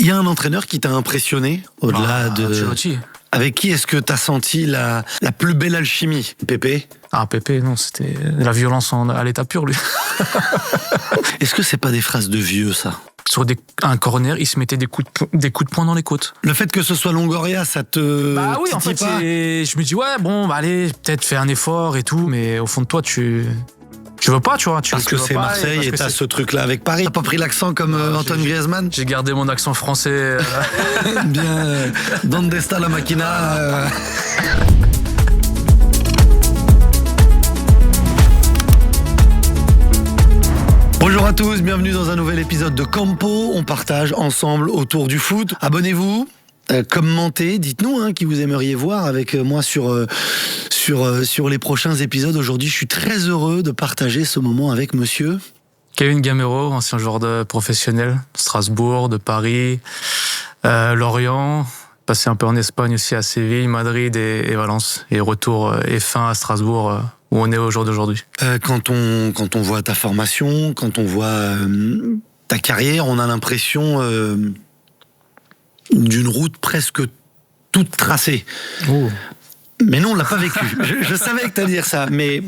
Il y a un entraîneur qui t'a impressionné au-delà de... Ancelotti. Avec qui est-ce que t'as senti la plus belle alchimie, Pépé? Pépé, non, c'était la violence à l'état pur, lui. Est-ce que c'est pas des phrases de vieux, ça? Sur un corner, il se mettait des coups de poing dans les côtes. Le fait que ce soit Longoria, ça te... Oui, en fait, je me dis, ouais, bon, allez, peut-être faire un effort et tout, mais au fond de toi, tu veux pas, tu vois. Parce que c'est Marseille et t'as ce truc-là avec Paris. T'as pas pris l'accent comme Antoine Griezmann? J'ai gardé mon accent français. Bien, donde está la máquina Bonjour à tous, bienvenue dans un nouvel épisode de Campo. On partage ensemble autour du foot. Abonnez-vous, commentez, dites-nous qui vous aimeriez voir avec moi sur les prochains épisodes. Aujourd'hui, je suis très heureux de partager ce moment avec monsieur Kevin Gamero, ancien joueur professionnel, Strasbourg, de Paris, Lorient, passé un peu en Espagne aussi, à Séville, Madrid et Valence, et retour et fin à Strasbourg, où on est au jour d'aujourd'hui. Quand on voit ta formation, quand on voit ta carrière, on a l'impression d'une route presque toute tracée. Oh. Mais non, on l'a pas vécu. Je savais que t'allais dire ça. Mais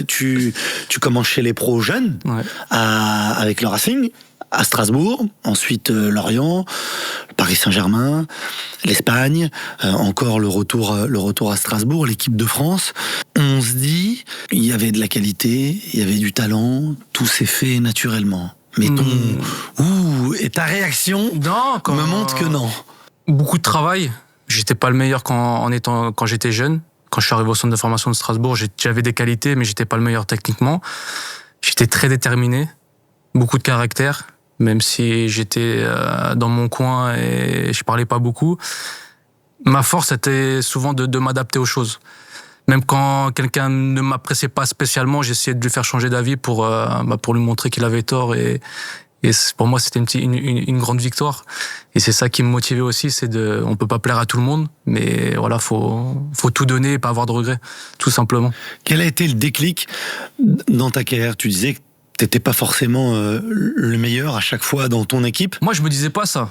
tu commences chez les pros jeunes, ouais, avec le Racing, à Strasbourg, ensuite Lorient, Paris Saint-Germain, l'Espagne, encore le retour à Strasbourg, l'équipe de France. On se dit, il y avait de la qualité, il y avait du talent, tout s'est fait naturellement. Mais et ta réaction me montre que non. Beaucoup de travail. J'étais pas le meilleur quand j'étais jeune. Quand je suis arrivé au centre de formation de Strasbourg, j'avais des qualités, mais j'étais pas le meilleur techniquement. J'étais très déterminé, beaucoup de caractère, même si j'étais dans mon coin et je parlais pas beaucoup. Ma force était souvent de m'adapter aux choses. Même quand quelqu'un ne m'appréciait pas spécialement, j'essayais de lui faire changer d'avis pour lui montrer qu'il avait tort. Et pour moi, c'était une grande victoire. Et c'est ça qui me motivait aussi, on peut pas plaire à tout le monde, mais voilà, faut tout donner et pas avoir de regrets, tout simplement. Quel a été le déclic dans ta carrière? Tu disais que t'étais pas forcément le meilleur à chaque fois dans ton équipe. Moi, je me disais pas ça.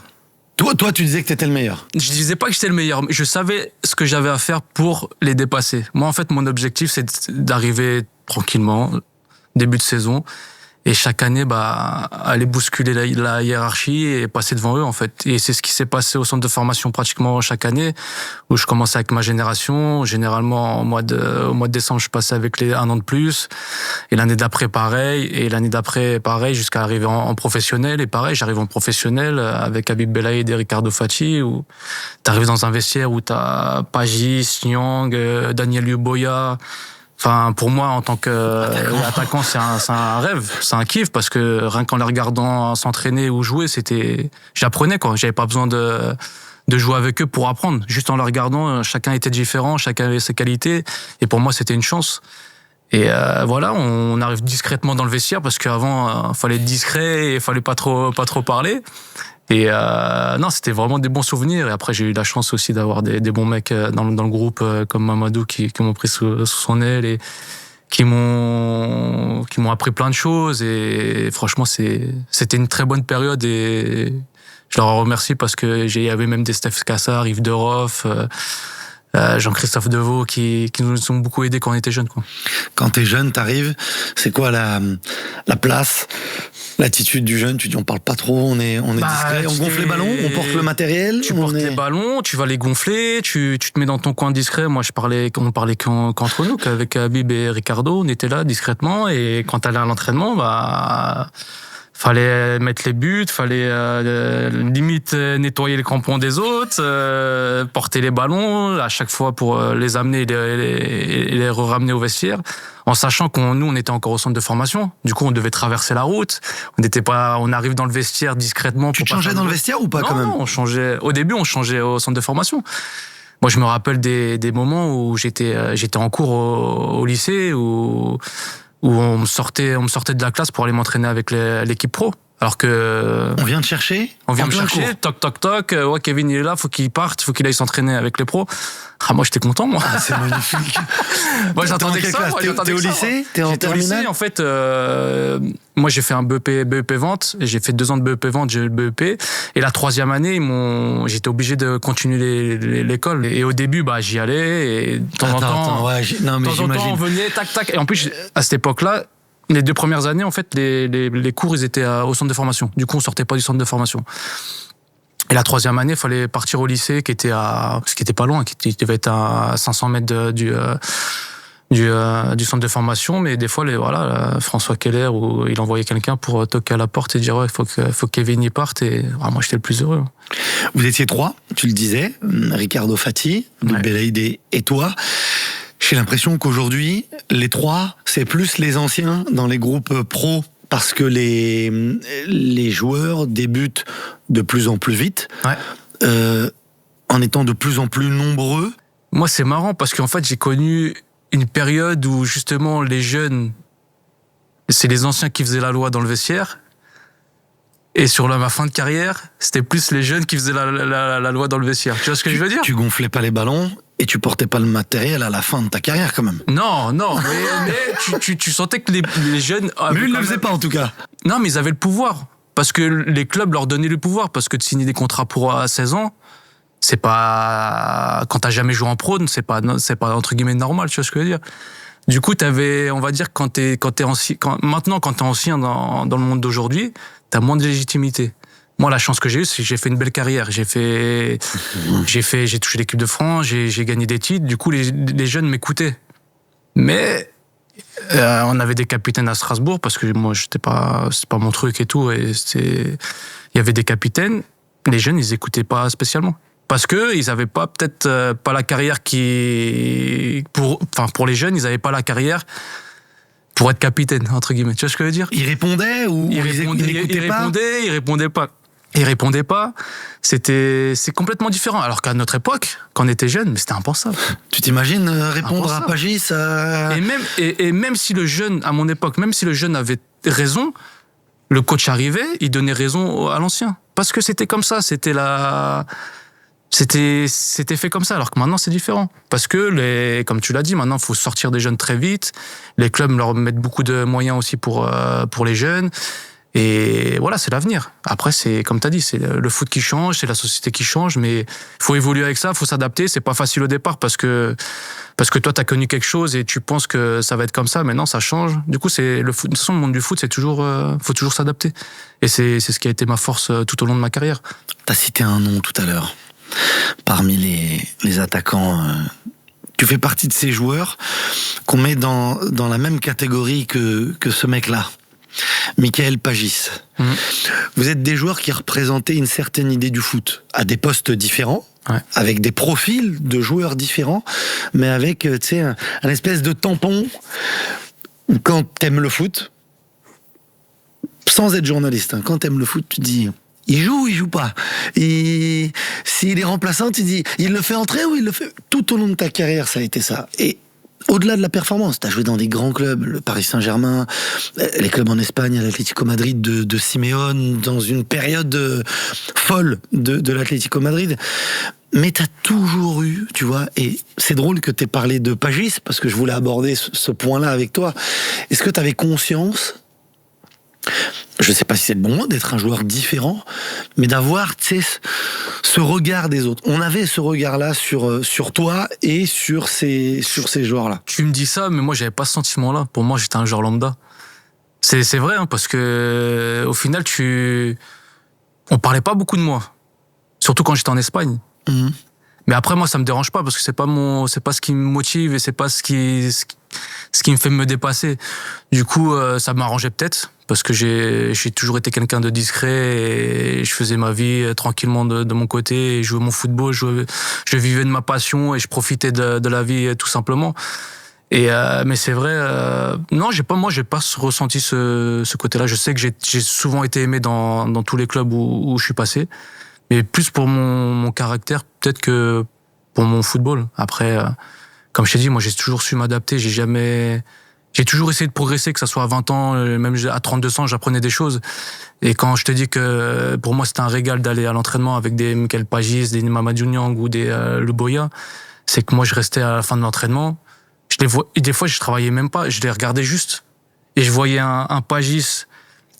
Toi, tu disais que t'étais le meilleur. Je disais pas que j'étais le meilleur, mais je savais ce que j'avais à faire pour les dépasser. Moi, en fait, mon objectif, c'est d'arriver tranquillement, début de saison, et chaque année, aller bousculer la hiérarchie et passer devant eux, en fait. Et c'est ce qui s'est passé au centre de formation pratiquement chaque année, où je commençais avec ma génération. Généralement, au mois de décembre, je passais avec les 1 an de plus. Et l'année d'après, pareil. Et l'année d'après, pareil, jusqu'à arriver en professionnel. Et pareil, j'arrive en professionnel avec Habib Belaïd et Ricardo Fati, où t'arrives dans un vestiaire où t'as Pagis, Nyang, Daniel Uboya. Enfin, pour moi, en tant qu'attaquant, c'est un rêve, c'est un kiff, parce que rien qu'en les regardant s'entraîner ou jouer, j'apprenais, quoi. J'avais pas besoin de jouer avec eux pour apprendre. Juste en les regardant, chacun était différent, chacun avait ses qualités, et pour moi, c'était une chance. Et voilà, on arrive discrètement dans le vestiaire, parce qu'avant, fallait être discret et fallait pas trop parler. Et non, c'était vraiment des bons souvenirs. Et après, j'ai eu la chance aussi d'avoir des bons mecs dans le groupe, comme Mamadou, qui m'ont pris sous son aile et qui m'ont appris plein de choses. Et franchement, c'était une très bonne période, et je leur remercie, parce que il y avait même des Steph Cassar, Yves Deroff, Jean-Christophe Deveau qui nous ont beaucoup aidés quand on était jeunes, quoi. Quand t'es jeune, t'arrives, c'est quoi la place, l'attitude du jeune? Tu dis on parle pas trop, on est discret, on gonfle les ballons, on porte le matériel. Tu portes les ballons, tu vas les gonfler, tu te mets dans ton coin discret. Moi, on parlait qu'entre nous, qu'avec Habib et Ricardo, on était là discrètement, et quand t'allais à l'entraînement, fallait mettre les buts, fallait limite nettoyer les crampons des autres, porter les ballons à chaque fois pour les amener et les ramener au vestiaire, en sachant on était encore au centre de formation. Du coup, on devait traverser la route. On arrive dans le vestiaire discrètement. Tu te changeais dans le vestiaire ou pas? Quand même. Non, on changeait. Au début, on changeait au centre de formation. Moi, je me rappelle des moments où j'étais en cours au lycée, où on me sortait de la classe pour aller m'entraîner avec l'équipe pro. Alors que... On vient te chercher? On vient me chercher, toc, toc, toc. Ouais, Kevin, il est là, faut qu'il parte, faut qu'il aille s'entraîner avec les pros. Ah, moi, j'étais content, moi. Ah, c'est magnifique. Moi, j'entendais que ça. T'es au lycée? T'es en terminale? En fait, moi, j'ai fait un BEP vente. J'ai fait 2 ans de BEP vente, j'ai eu le BEP. Et la 3e année, j'étais obligé de continuer l'école. Et au début, j'y allais. Et de temps en temps, on venait, tac, tac. Et en plus, à cette époque-là, les 2 premières années, en fait, les cours, ils étaient au centre de formation. Du coup, on sortait pas du centre de formation. Et la 3e année, il fallait partir au lycée, ce qui était pas loin, qui devait être à 500 mètres du centre de formation. Mais des fois, François Keller, il envoyait quelqu'un pour toquer à la porte et dire ouais, faut que Kevin y parte. Et moi, j'étais le plus heureux. Vous étiez 3, tu le disais, Ricardo Fati, Belaïd et toi. J'ai l'impression qu'aujourd'hui, les 3, c'est plus les anciens dans les groupes pro. Parce que les joueurs débutent de plus en plus vite, en étant de plus en plus nombreux. Moi, c'est marrant parce qu'en fait, j'ai connu une période où justement les jeunes, c'est les anciens qui faisaient la loi dans le vestiaire. Et sur ma fin de carrière, c'était plus les jeunes qui faisaient la loi dans le vestiaire. Tu vois ce que je veux dire ? Tu gonflais pas les ballons et tu portais pas le matériel à la fin de ta carrière quand même. Non, mais tu sentais que les jeunes... Mais ils ne le faisaient pas en tout cas. Non, mais ils avaient le pouvoir. Parce que les clubs leur donnaient le pouvoir. Parce que de signer des contrats pour 16 ans, c'est pas... Quand t'as jamais joué en pro, c'est pas entre guillemets normal, tu vois ce que je veux dire ? Du coup, on va dire, maintenant, quand t'es ancien dans le monde d'aujourd'hui, t'as moins de légitimité. Moi, la chance que j'ai eue, c'est que j'ai fait une belle carrière. J'ai touché l'équipe de France, j'ai gagné des titres. Du coup, les jeunes m'écoutaient. Mais on avait des capitaines à Strasbourg parce que moi, c'est pas mon truc et tout. Et il y avait des capitaines. Les jeunes, ils écoutaient pas spécialement. Parce que ils avaient pas pas la carrière pour les jeunes, ils avaient pas la carrière pour être capitaine entre guillemets. Tu vois ce que je veux dire ? Ils répondaient ou ils répondaient pas. C'est complètement différent. Alors qu'à notre époque, quand on était jeune, mais c'était impensable. Tu t'imagines répondre à Pagis Et même si le jeune, à mon époque, même si le jeune avait raison, le coach arrivait, il donnait raison à l'ancien. Parce que c'était comme ça, c'était fait comme ça, alors que maintenant c'est différent. Parce que, comme tu l'as dit, maintenant il faut sortir des jeunes très vite. Les clubs leur mettent beaucoup de moyens aussi pour les jeunes. Et voilà, c'est l'avenir. Après, c'est comme tu as dit, c'est le foot qui change, c'est la société qui change, mais il faut évoluer avec ça, il faut s'adapter. C'est pas facile au départ parce que toi, tu as connu quelque chose et tu penses que ça va être comme ça, mais non, ça change. Du coup, de toute façon, le monde du foot, faut toujours s'adapter. Et c'est ce qui a été ma force tout au long de ma carrière. Tu as cité un nom tout à l'heure. Parmi les attaquants, tu fais partie de ces joueurs qu'on met dans la même catégorie que ce mec-là, Michael Pagis. Vous êtes des joueurs qui représentaient une certaine idée du foot, à des postes différents, avec des profils de joueurs différents, mais avec un espèce de tampon où quand t'aimes le foot, sans être journaliste, quand t'aimes le foot, tu dis... Il joue ou il joue pas? Et s'il est remplaçant, tu dis, il le fait entrer ou il le fait... Tout au long de ta carrière, ça a été ça. Et au-delà de la performance, tu as joué dans des grands clubs, le Paris Saint-Germain, les clubs en Espagne, l'Atlético Madrid de Simeone, dans une période folle de l'Atlético Madrid. Mais tu as toujours eu, tu vois, et c'est drôle que tu aies parlé de Pagis, parce que je voulais aborder ce point-là avec toi. Est-ce que tu avais conscience... Je sais pas si c'est le bon mot d'être un joueur différent, mais d'avoir, tu sais, ce regard des autres. On avait ce regard-là sur toi et sur ces joueurs-là. Tu me dis ça, mais moi j'avais pas ce sentiment-là. Pour moi, j'étais un joueur lambda. C'est vrai, parce que au final, on parlait pas beaucoup de moi, surtout quand j'étais en Espagne. Mais après, moi, ça me dérange pas parce que c'est pas ce qui me motive et c'est pas ce qui me fait me dépasser. Du coup, ça m'arrangeait peut-être parce que j'ai toujours été quelqu'un de discret et je faisais ma vie tranquillement de mon côté et je jouais mon football, je vivais de ma passion et je profitais de la vie tout simplement. Mais c'est vrai, non, j'ai pas ressenti ce côté-là. Je sais que j'ai souvent été aimé dans tous les clubs où je suis passé. Mais plus pour mon caractère, peut-être que pour mon football. Après, comme je t'ai dit, moi, j'ai toujours su m'adapter. J'ai toujours essayé de progresser, que ça soit à 20 ans, même à 32 ans, j'apprenais des choses. Et quand je te dis que pour moi, c'était un régal d'aller à l'entraînement avec des Michael Pagis, des Mamadou Niang ou des Le Boya, c'est que moi, je restais à la fin de l'entraînement. Et des fois, je travaillais même pas. Je les regardais juste. Et je voyais un Pagis.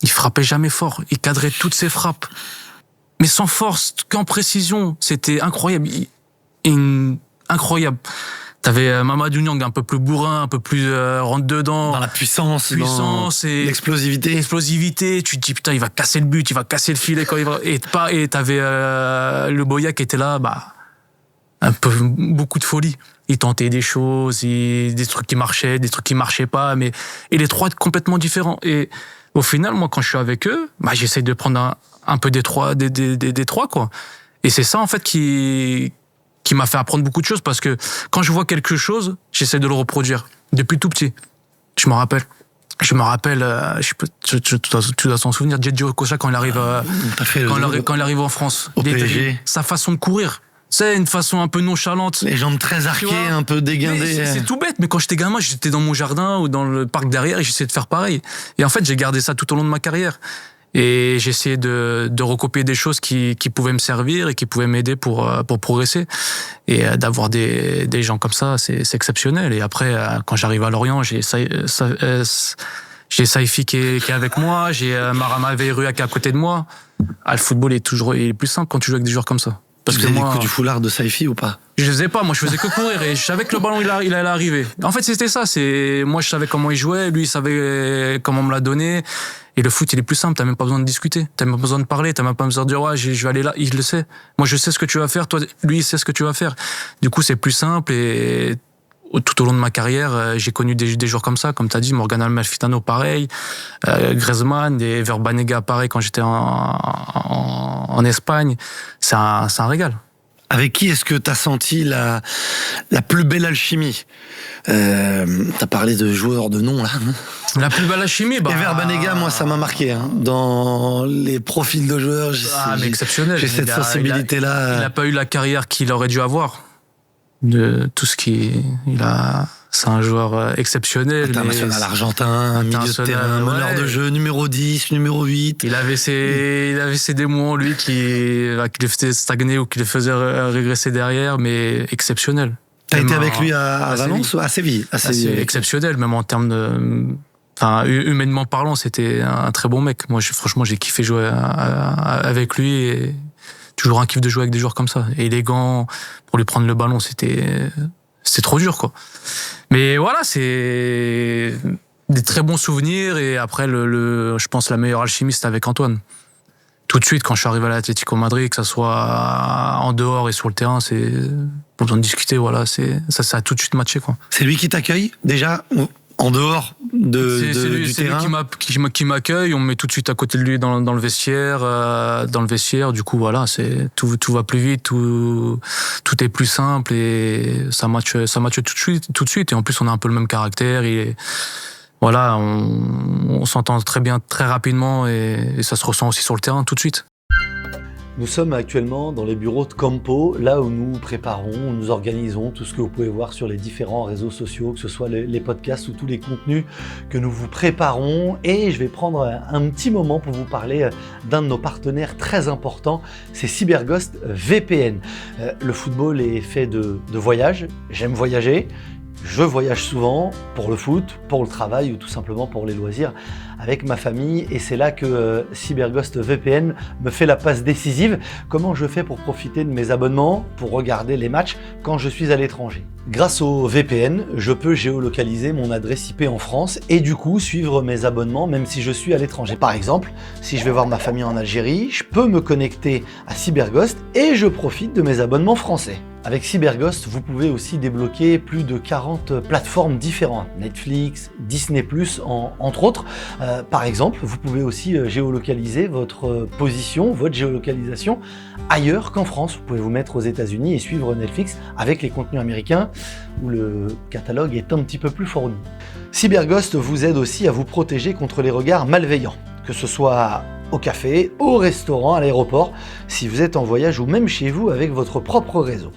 Il frappait jamais fort. Il cadrait toutes ses frappes. Mais sans force, qu'en précision. C'était incroyable. Incroyable. T'avais Mamadou Niang un peu plus bourrin, un peu plus rentre dedans. Dans la puissance et l'explosivité. L'explosivité. Tu te dis, putain, il va casser le but, il va casser le filet quand il va. Et t'avais le Boya qui était là, beaucoup de folie. Il tentait des choses, des trucs qui marchaient, des trucs qui marchaient pas, et les trois complètement différents. Et au final, moi, quand je suis avec eux, j'essaye de prendre un peu des trois, quoi. Et c'est ça, en fait, qui m'a fait apprendre beaucoup de choses, parce que quand je vois quelque chose, j'essaie de le reproduire. Depuis tout petit. Je me rappelle, tu dois t'en souvenir, Djedji Okocha, quand il arrive, quand il arrive en France. Au PSG. Sa façon de courir. C'est une façon un peu nonchalante. Les jambes très arquées, un peu déguindées. C'est tout bête, mais quand j'étais gamin, j'étais dans mon jardin ou dans le parc derrière et j'essayais de faire pareil. Et en fait, j'ai gardé ça tout au long de ma carrière. Et j'ai essayé de recopier des choses qui pouvaient me servir et qui pouvaient m'aider pour progresser. Et d'avoir des gens comme ça, c'est exceptionnel. Et après, quand j'arrive à Lorient, j'ai Saifi qui est avec moi, j'ai Marama Veirua qui est à côté de moi. Le football il est plus simple quand tu joues avec des joueurs comme ça. Parce que moi, du foulard de Saifi ou pas? Je sais pas, moi je faisais que courir et je savais que le ballon il allait arriver. En fait c'était ça, moi je savais comment il jouait, lui il savait comment me l'a donné. Et le foot il est plus simple, t'as même pas besoin de discuter, t'as même pas besoin de parler, t'as même pas besoin de dire je vais aller là, il le sait. Moi je sais ce que tu vas faire, toi lui il sait ce que tu vas faire. Du coup c'est plus simple et tout au long de ma carrière, j'ai connu des joueurs comme ça, comme tu as dit, Morgan Amalfitano, pareil, Griezmann, et Ever Banega, pareil, quand j'étais en Espagne. C'est un régal. Avec qui est-ce que tu as senti la plus belle alchimie? T'as parlé de joueurs de nom, là. La plus belle alchimie, Ever Banega, moi, ça m'a marqué. Dans les profils de joueurs, mais exceptionnel. J'ai cette sensibilité-là. Il n'a pas eu la carrière qu'il aurait dû avoir. De tout ce c'est un joueur exceptionnel. International argentin, milieu de terrain, meneur de jeu, numéro 10, numéro 8. Il avait ses démons, lui, qui le faisaient stagner ou qui le faisaient régresser derrière, mais exceptionnel. T'as été avec lui à Valence ou à Séville? Exceptionnel, même en termes de... humainement parlant, c'était un très bon mec. Moi, franchement, j'ai kiffé jouer avec lui et... Toujours un kiff de jouer avec des joueurs comme ça. Élégant, pour lui prendre le ballon, c'était trop dur, quoi. Mais voilà, c'est des très bons souvenirs. Et après, je pense la meilleure alchimie, c'était avec Antoine. Tout de suite, quand je suis arrivé à l'Atlético Madrid, que ça soit en dehors et sur le terrain, c'est pas besoin de discuter, voilà. Ça a tout de suite matché, quoi. C'est lui qui t'accueille, déjà, en dehors du terrain? C'est lui qui m'accueille, on me met tout de suite à côté de lui dans le vestiaire. Du coup, voilà, tout va plus vite, tout est plus simple et ça match tout de suite. Et en plus, on a un peu le même caractère. Voilà, on s'entend très bien, très rapidement et ça se ressent aussi sur le terrain tout de suite. Nous sommes actuellement dans les bureaux de Campo, là où nous préparons, où nous organisons tout ce que vous pouvez voir sur les différents réseaux sociaux, que ce soit les podcasts ou tous les contenus que nous vous préparons. Et je vais prendre un petit moment pour vous parler d'un de nos partenaires très importants, c'est CyberGhost VPN. Le football est fait de voyages, j'aime voyager. Je voyage souvent pour le foot, pour le travail ou tout simplement pour les loisirs avec ma famille et c'est là que CyberGhost VPN me fait la passe décisive. Comment je fais pour profiter de mes abonnements, pour regarder les matchs quand je suis à l'étranger? Grâce au VPN, je peux géolocaliser mon adresse IP en France et du coup suivre mes abonnements même si je suis à l'étranger. Par exemple, si je vais voir ma famille en Algérie, je peux me connecter à CyberGhost et je profite de mes abonnements français. Avec CyberGhost, vous pouvez aussi débloquer plus de 40 plateformes différentes, Netflix, Disney+, entre autres. Par exemple, vous pouvez aussi géolocaliser votre position, votre géolocalisation ailleurs qu'en France. Vous pouvez vous mettre aux États-Unis et suivre Netflix avec les contenus américains où le catalogue est un petit peu plus fourni. CyberGhost vous aide aussi à vous protéger contre les regards malveillants, que ce soit au café, au restaurant, à l'aéroport, si vous êtes en voyage ou même chez vous avec votre propre réseau.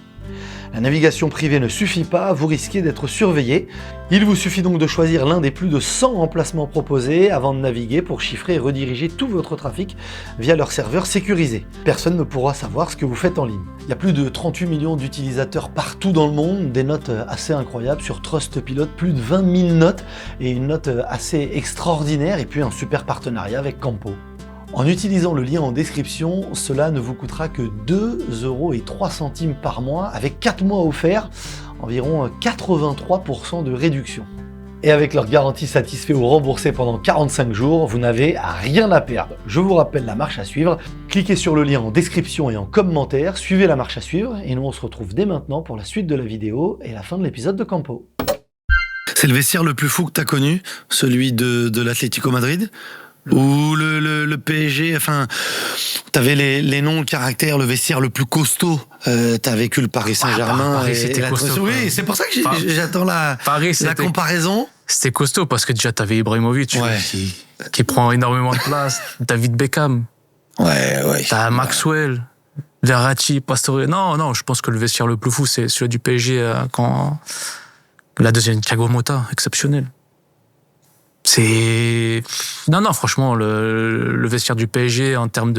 La navigation privée ne suffit pas, vous risquez d'être surveillé. Il vous suffit donc de choisir l'un des plus de 100 emplacements proposés avant de naviguer pour chiffrer et rediriger tout votre trafic via leur serveur sécurisé. Personne ne pourra savoir ce que vous faites en ligne. Il y a plus de 38 millions d'utilisateurs partout dans le monde, des notes assez incroyables sur Trustpilot, plus de 20 000 notes et une note assez extraordinaire et puis un super partenariat avec Campo. En utilisant le lien en description, cela ne vous coûtera que 2,03 € par mois avec 4 mois offerts, environ 83% de réduction. Et avec leur garantie satisfait ou remboursée pendant 45 jours, vous n'avez rien à perdre. Je vous rappelle la marche à suivre. Cliquez sur le lien en description et en commentaire, suivez la marche à suivre et nous on se retrouve dès maintenant pour la suite de la vidéo et la fin de l'épisode de Campo. C'est le vestiaire le plus fou que tu as connu, celui de l'Atlético Madrid ? Ou le PSG, enfin, t'avais les noms, le caractère, le vestiaire le plus costaud. T'as vécu le Paris Saint-Germain. Paris, c'était costaud. Oui, c'est pour ça que j'attends la comparaison. C'était costaud parce que déjà t'avais Ibrahimovic qui prend énormément de place. David Beckham. Ouais. T'as Maxwell, Verratti, Pastore. Non, je pense que le vestiaire le plus fou, c'est celui du PSG quand la deuxième, Thiago Motta, exceptionnel. Non, franchement, le vestiaire du PSG en termes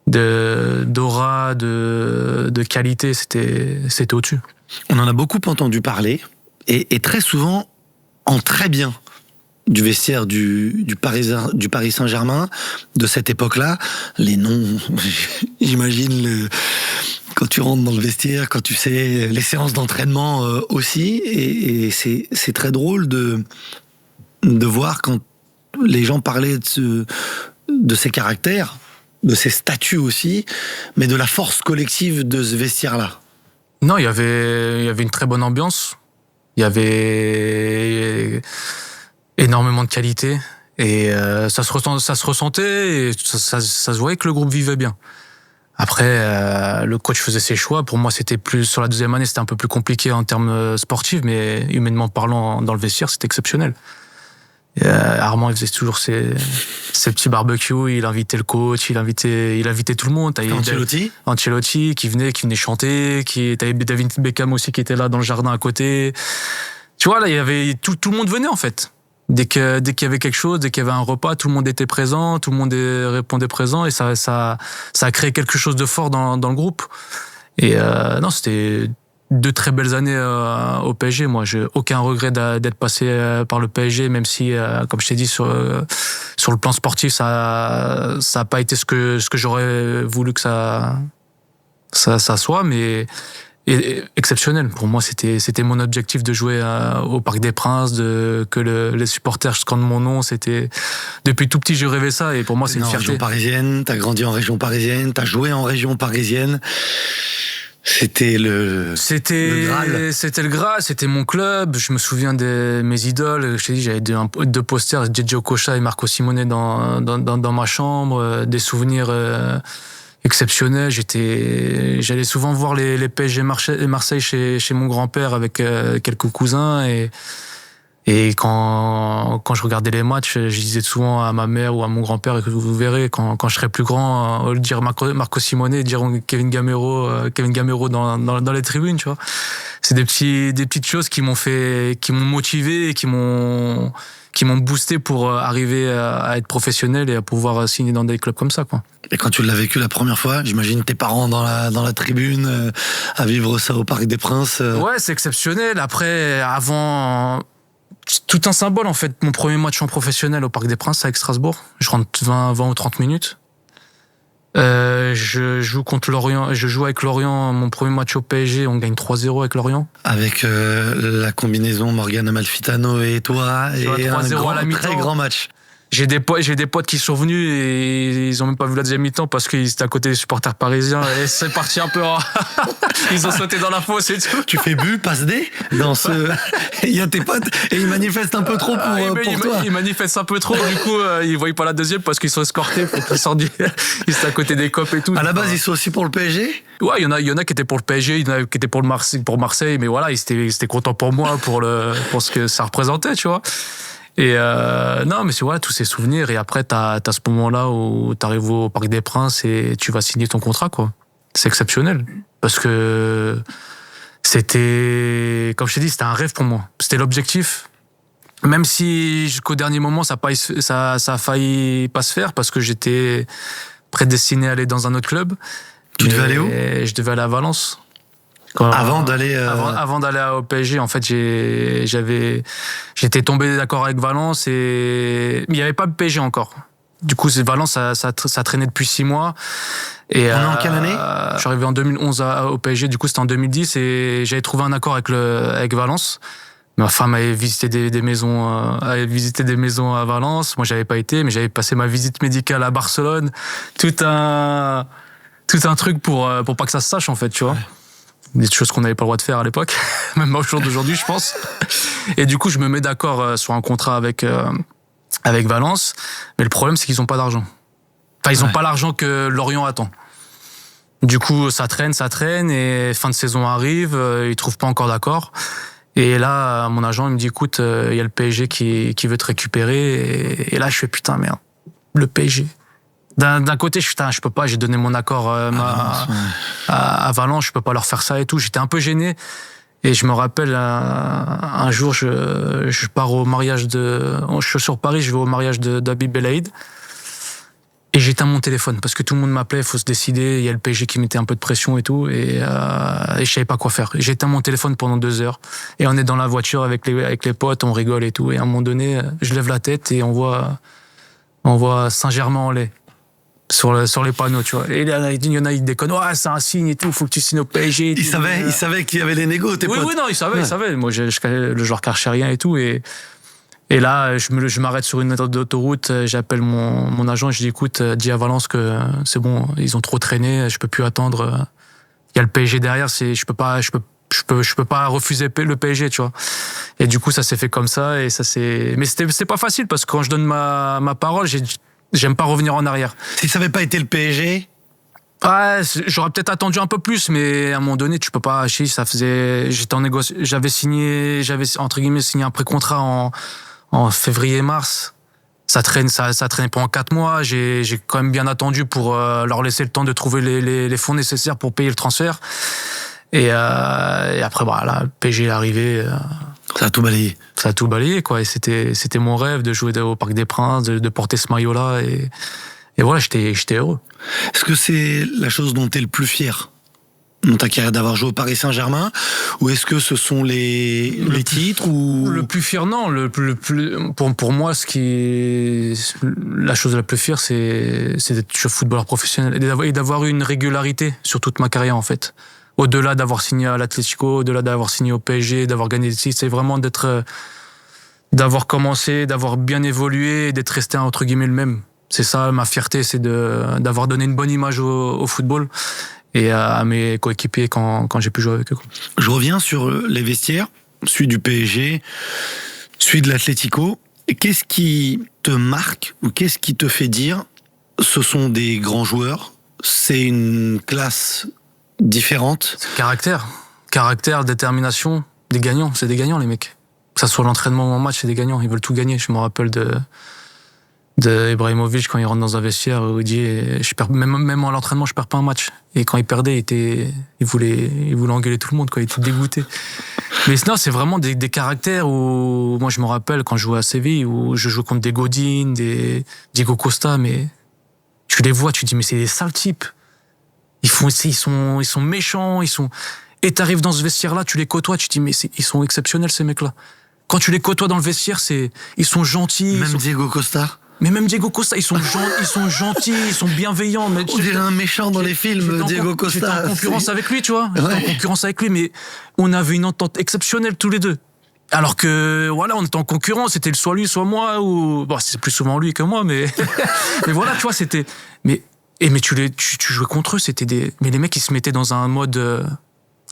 d'aura, de qualité, c'était au-dessus. On en a beaucoup entendu parler et très souvent en très bien du vestiaire du Paris Saint-Germain de cette époque-là. Les noms, j'imagine quand tu rentres dans le vestiaire, quand tu sais les séances d'entraînement aussi, et c'est très drôle de voir quand les gens parlaient de ces caractères, de ces statuts aussi, mais de la force collective de ce vestiaire-là. Non, il y avait une très bonne ambiance. Il y avait énormément de qualité et ça se ressentait et ça se voyait que le groupe vivait bien. Après, le coach faisait ses choix. Pour moi, c'était plus sur la deuxième année, c'était un peu plus compliqué en termes sportifs, mais humainement parlant, dans le vestiaire, c'était exceptionnel. Armand, il faisait toujours ses petits barbecues, il invitait le coach, il invitait tout le monde. Ancelotti qui venait chanter, t'avais David Beckham aussi qui était là dans le jardin à côté. Tu vois, là, il y avait tout le monde venait en fait. Dès qu'il y avait quelque chose, dès qu'il y avait un repas, tout le monde était présent, tout le monde répondait présent et ça a créé quelque chose de fort dans le groupe. Et non, c'était 2 très belles années au PSG. Moi, j'ai aucun regret d'être passé par le PSG, même si, comme je t'ai dit, sur le plan sportif, ça a pas été ce que j'aurais voulu que ça soit, mais exceptionnel. Pour moi, c'était mon objectif de jouer au Parc des Princes, que les supporters scandent mon nom. C'était depuis tout petit, je rêvais ça, et pour moi, c'est une fierté. En région parisienne, t'as grandi en région parisienne, t'as joué en région parisienne. C'était le Graal. C'était le Graal, c'était mon club. Je me souviens de mes idoles. Je t'ai dit, j'avais 2 posters, JJ Okocha et Marco Simone dans ma chambre. Des souvenirs exceptionnel. J'allais souvent voir les PSG Marseille chez mon grand-père avec quelques cousins et quand je regardais les matchs, je disais souvent à ma mère ou à mon grand-père que vous verrez quand je serai plus grand, au lieu de dire Marco Simone, diront Kevin Gamero dans les tribunes, tu vois. C'est des petites choses qui m'ont motivé et qui m'ont boosté pour arriver à être professionnel et à pouvoir signer dans des clubs comme ça, quoi. Et quand tu l'as vécu la première fois, j'imagine tes parents dans la tribune, à vivre ça au Parc des Princes. Ouais, c'est exceptionnel. Après, avant, tout un symbole en fait. Mon premier match en professionnel au Parc des Princes, c'est avec Strasbourg. Je rentre 20 ou 30 minutes. Je joue contre Lorient, je joue avec Lorient, mon premier match au PSG, on gagne 3-0 avec Lorient. Avec la combinaison Morgan Amalfitano et toi, et un très grand match. J'ai des potes qui sont venus et ils ont même pas vu la deuxième mi-temps parce qu'ils étaient à côté des supporters parisiens et c'est parti un peu ils ont sauté dans la fosse et tout. Tu fais but, passe D dans ce... Il y a tes potes et ils manifestent un peu trop pour toi. Ils manifestent un peu trop, du coup ils voient pas la deuxième parce qu'ils sont escortés, ils étaient à côté des copes et tout. À la base ils sont aussi pour le PSG? Ouais, il y en a qui étaient pour le PSG, il y en a qui étaient pour Marseille, mais voilà, ils étaient contents pour moi, pour ce que ça représentait, tu vois. Et non, mais c'est voilà, tous ces souvenirs. Et après, t'as ce moment-là où t'arrives au Parc des Princes et tu vas signer ton contrat, quoi. C'est exceptionnel. Parce que C'était, comme je t'ai dit, c'était un rêve pour moi. C'était l'objectif. Même si jusqu'au dernier moment, ça a failli pas se faire parce que j'étais prédestiné à aller dans un autre club. Tu devais aller où ? Je devais aller à Valence. Avant d'aller au PSG, en fait, j'étais tombé d'accord avec Valence mais il n'y avait pas de PSG encore. Du coup, Valence, ça traînait depuis 6 mois. Et on est en quelle année ? Je suis arrivé en 2011 au PSG. Du coup, c'était en 2010 et j'avais trouvé un accord avec Valence. Ma femme avait visité des maisons à Valence. Moi, j'avais pas été, mais j'avais passé ma visite médicale à Barcelone. Tout un truc pour pas que ça se sache, en fait, tu vois. Ouais. Des choses qu'on n'avait pas le droit de faire à l'époque, même au jour d'aujourd'hui, je pense. Et du coup, je me mets d'accord sur un contrat avec Valence, mais le problème, c'est qu'ils n'ont pas d'argent. Enfin, ils n'ont pas l'argent que Lorient attend. Du coup, ça traîne, et fin de saison arrive, ils trouvent pas encore d'accord. Et là, mon agent, il me dit, écoute, il y a le PSG qui veut te récupérer. Et là, je fais, putain, merde, le PSG. D'un côté, je peux pas, j'ai donné mon accord à Valence, je peux pas leur faire ça et tout. J'étais un peu gêné. Et je me rappelle, un jour, je pars au mariage je suis sur Paris, je vais au mariage d'Habib Belaïd. Et j'éteins mon téléphone parce que tout le monde m'appelait, il faut se décider. Il y a le PSG qui mettait un peu de pression et tout. Et je savais pas quoi faire. J'éteins mon téléphone pendant 2 heures. Et on est dans la voiture avec les potes, on rigole et tout. Et à un moment donné, je lève la tête et on voit Saint-Germain-en-Laye. Sur les panneaux, tu vois. Et il y en a, ils déconnent. Ouais, c'est un signe et tout, faut que tu signes au PSG. Il savait qu'il y avait les négos, tes potes. Oui, non, il savait. Moi, le joueur cachait rien et tout. Et là, je m'arrête sur une autoroute, j'appelle mon agent, je dis, écoute, dis à Valence que c'est bon, ils ont trop traîné, je peux plus attendre. Il y a le PSG derrière, je peux pas refuser le PSG, tu vois. Et du coup, ça s'est fait comme ça, mais c'était pas facile parce que quand je donne ma parole, j'aime pas revenir en arrière. Si ça avait pas été le PSG? Ouais, j'aurais peut-être attendu un peu plus, mais à un moment donné, tu peux pas. J'étais en négociation, j'avais entre guillemets signé un pré-contrat en février-mars. Ça traînait pendant 4 mois. J'ai quand même bien attendu pour leur laisser le temps de trouver les fonds nécessaires pour payer le transfert. Et après, là, le PSG est arrivé. Ça a tout balayé. Ça a tout balayé, quoi. Et c'était mon rêve de jouer au Parc des Princes, de porter ce maillot-là. Et voilà, j'étais heureux. Est-ce que c'est la chose dont tu es le plus fier dans ta carrière, d'avoir joué au Paris Saint-Germain, ou est-ce que ce sont les titres ou... Le plus fier, non. Pour moi, la chose la plus fière, c'est d'être footballeur professionnel et d'avoir eu une régularité sur toute ma carrière, en fait. Au-delà d'avoir signé à l'Atlético, au-delà d'avoir signé au PSG, d'avoir gagné des titres, c'est vraiment d'avoir commencé, d'avoir bien évolué et d'être resté, entre guillemets, le même. C'est ça, ma fierté, c'est d'avoir donné une bonne image au football et à mes coéquipiers quand j'ai pu jouer avec eux. Je reviens sur les vestiaires, celui du PSG, celui de l'Atlético. Qu'est-ce qui te marque ou qu'est-ce qui te fait dire ce sont des grands joueurs, c'est une classe différente? Caractère, détermination, des gagnants, c'est des gagnants les mecs. Que ça soit l'entraînement ou en match, c'est des gagnants, ils veulent tout gagner. Je me rappelle de Ibrahimovic quand il rentre dans un vestiaire où il dit même à l'entraînement je perds pas un match, et quand il perdait il voulait engueuler tout le monde, quoi. Il était dégoûté. Mais non, c'est vraiment des caractères où moi je me rappelle quand je jouais à Séville où je jouais contre des Godin, des Diego Costa, mais tu les vois, tu dis mais c'est des sales types. Ils sont méchants, et t'arrives dans ce vestiaire là, tu les côtoies, tu dis mais ils sont exceptionnels ces mecs là. Quand tu les côtoies dans le vestiaire, ils sont gentils. Diego Costa. Mais même Diego Costa, ils sont gentils, ils sont bienveillants. Mais on dirait un méchant dans les films, Diego Costa. J'étais en concurrence avec lui, tu vois. Mais on avait une entente exceptionnelle tous les deux. Alors que, voilà, on était en concurrence, c'était soit lui, soit moi, ou... Bon, c'est plus souvent lui que moi, mais... mais voilà, tu vois, c'était... Mais tu jouais contre eux, mais les mecs, ils se mettaient dans un mode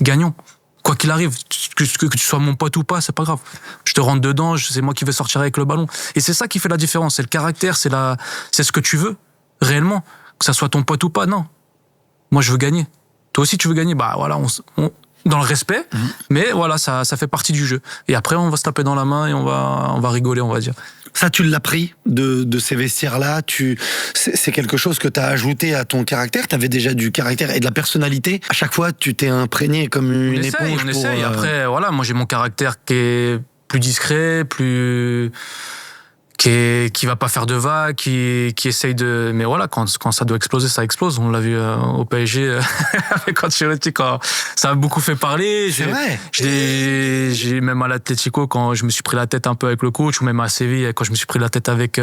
gagnant. Quoi qu'il arrive, que tu sois mon pote ou pas, c'est pas grave. Je te rentre dedans, c'est moi qui vais sortir avec le ballon. Et c'est ça qui fait la différence. C'est le caractère, c'est ce que tu veux, réellement. Que ça soit ton pote ou pas, non. Moi, je veux gagner. Toi aussi, tu veux gagner. Bah voilà, dans le respect, mais voilà, ça fait partie du jeu. Et après, on va se taper dans la main et on va rigoler, on va dire. Ça, tu l'as pris de ces vestiaires-là. C'est quelque chose que tu as ajouté à ton caractère. Tu avais déjà du caractère et de la personnalité. À chaque fois, tu t'es imprégné comme une éponge. On essaye. Après, voilà, moi j'ai mon caractère qui est plus discret, qui va pas faire de vagues, qui essaye de... Mais voilà, quand ça doit exploser, ça explose. On l'a vu au PSG avec Ancelotti, quand ça a beaucoup fait parler. C'est vrai. J'ai même à l'Atlético, quand je me suis pris la tête un peu avec le coach, ou même à Séville, quand je me suis pris la tête avec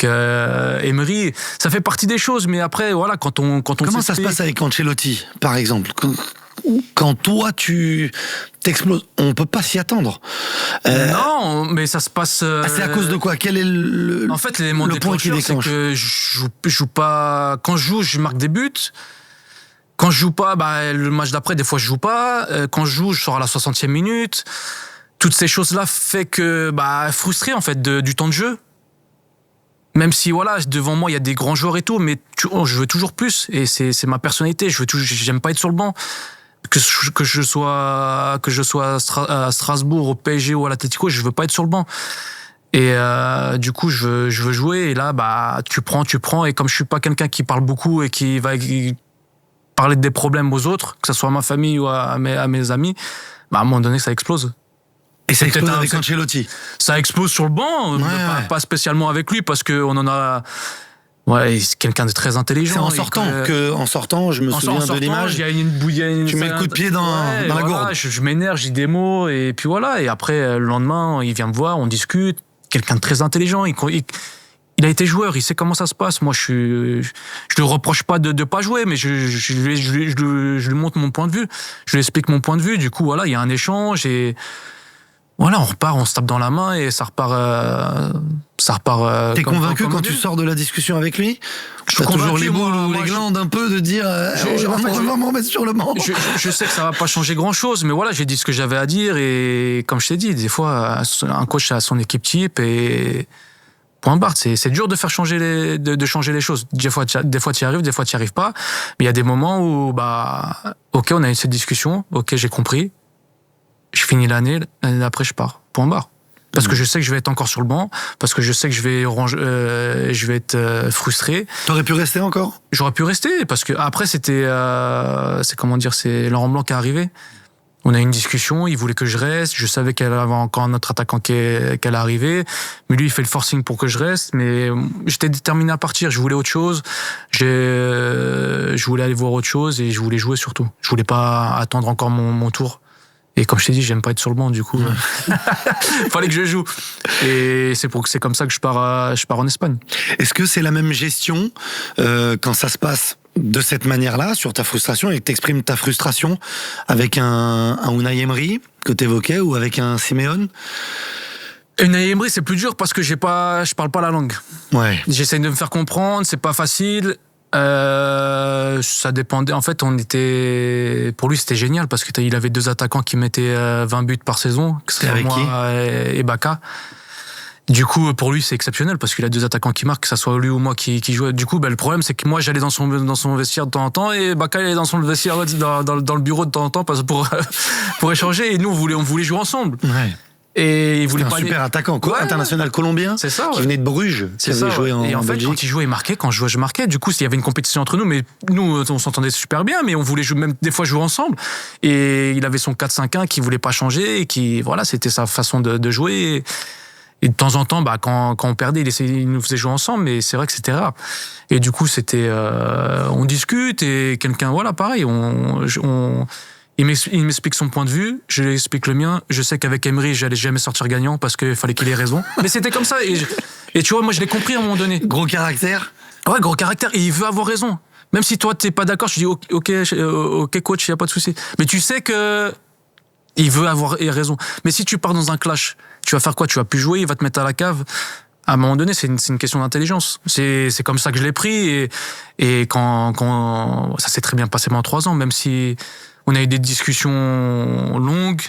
Emery. Ça fait partie des choses, mais après, voilà, quand on Comment ça se passe avec Ancelotti, par exemple ? Quand toi, tu t'exploses, on peut pas s'y attendre. Non, mais ça se passe... c'est à cause de quoi ? Quel est le En fait, l'élément déclencheur, c'est que je joue pas... Quand je joue, je marque des buts. Quand je joue pas, le match d'après, des fois, je joue pas. Quand je joue, je sors à la 60e minute. Toutes ces choses-là fait que... frustré, en fait, du temps de jeu. Même si, voilà, devant moi, il y a des grands joueurs et tout, mais je veux toujours plus. Et c'est ma personnalité. J'aime pas être sur le banc. Que je sois à Strasbourg, au PSG ou à l'Atlético, je veux pas être sur le banc. Et du coup, je veux jouer. Et là, tu prends. Et comme je suis pas quelqu'un qui parle beaucoup et qui va parler des problèmes aux autres, que ce soit à ma famille ou à mes amis, à un moment donné, ça explose. Et ça explose avec Ancelotti. Ça explose sur le banc, pas spécialement avec lui, parce qu'on en a... Ouais, c'est quelqu'un de très intelligent. C'est en sortant, je me souviens de l'image. Tu mets le coup de pied dans la gourde. Je m'énerve, j'ai des mots, et puis voilà. Et après, le lendemain, il vient me voir, on discute. Quelqu'un de très intelligent. Il a été joueur, il sait comment ça se passe. Moi, je le reproche pas de pas jouer, mais je lui montre mon point de vue. Je lui explique mon point de vue. Du coup, voilà, il y a un échange et voilà, on repart, on se tape dans la main et ça repart. T'es convaincu quand tu sors de la discussion avec lui ? Tu as toujours les boules ou les glandes un peu de dire on va m'en mettre sur le banc. Je sais que ça va pas changer grand chose, mais voilà, j'ai dit ce que j'avais à dire et comme je t'ai dit, des fois un coach a son équipe type et point barre. C'est dur de faire changer les choses. Des fois tu y arrives, des fois tu y arrives pas. Mais il y a des moments où ok, on a eu cette discussion, ok, j'ai compris. Je finis l'année d'après je pars. Point barre. Parce que je sais que je vais être encore sur le banc, parce que je sais que je vais être frustré. T'aurais pu rester encore ? J'aurais pu rester, parce que après c'est Laurent Blanc qui est arrivé. On a eu une discussion, il voulait que je reste, je savais qu'il y avait encore un autre attaquant qui allait arriver, mais lui il fait le forcing pour que je reste, mais j'étais déterminé à partir, je voulais autre chose, je voulais aller voir autre chose et je voulais jouer surtout. Je voulais pas attendre encore mon tour. Et comme je t'ai dit, j'aime pas être sur le banc, du coup, fallait que je joue. Et c'est comme ça que je pars en Espagne. Est-ce que c'est la même gestion quand ça se passe de cette manière-là, sur ta frustration, et que t'exprimes ta frustration avec un Unai Emery que t'évoquais ou avec un Simeone ? Unai Emery, c'est plus dur parce que je parle pas la langue. Ouais. J'essaie de me faire comprendre, c'est pas facile. Ça dépendait. En fait, pour lui, c'était génial parce qu'il avait deux attaquants qui mettaient 20 buts par saison, que ce soit moi et Baka. Du coup, pour lui, c'est exceptionnel parce qu'il a deux attaquants qui marquent, que ça soit lui ou moi qui jouait. Du coup, le problème, c'est que moi, j'allais dans son vestiaire de temps en temps et Baka allait dans son vestiaire dans le bureau de temps en temps pour échanger. Et nous, on voulait jouer ensemble. Ouais. Et il voulait pas super attaquant, international colombien, c'est ça, qui venait de Bruges, qui avait joué en Belgique. Et en fait, quand il jouait, il marquait, quand je jouais, je marquais. Du coup, il y avait une compétition entre nous, mais nous, on s'entendait super bien, mais on voulait même des fois jouer ensemble. Et il avait son 4-5-1 qui voulait pas changer, et qui, voilà, c'était sa façon de jouer. Et de temps en temps, quand on perdait, il nous faisait jouer ensemble, mais c'est vrai que c'était rare. Et du coup, on discute, et quelqu'un, voilà, pareil, il m'explique son point de vue, je lui explique le mien. Je sais qu'avec Emery, j'allais jamais sortir gagnant parce qu'il fallait qu'il ait raison. Mais c'était comme ça. Et tu vois, moi, je l'ai compris à un moment donné. Gros caractère ? Ouais, gros caractère. Et il veut avoir raison. Même si toi, t'es pas d'accord, je dis ok, coach, y a pas de souci. Mais tu sais que il veut avoir raison. Mais si tu pars dans un clash, tu vas faire quoi ? Tu vas plus jouer, il va te mettre à la cave. À un moment donné, c'est une question d'intelligence. C'est comme ça que je l'ai pris. Et quand ça s'est très bien passé pendant 3 ans, même si on a eu des discussions longues,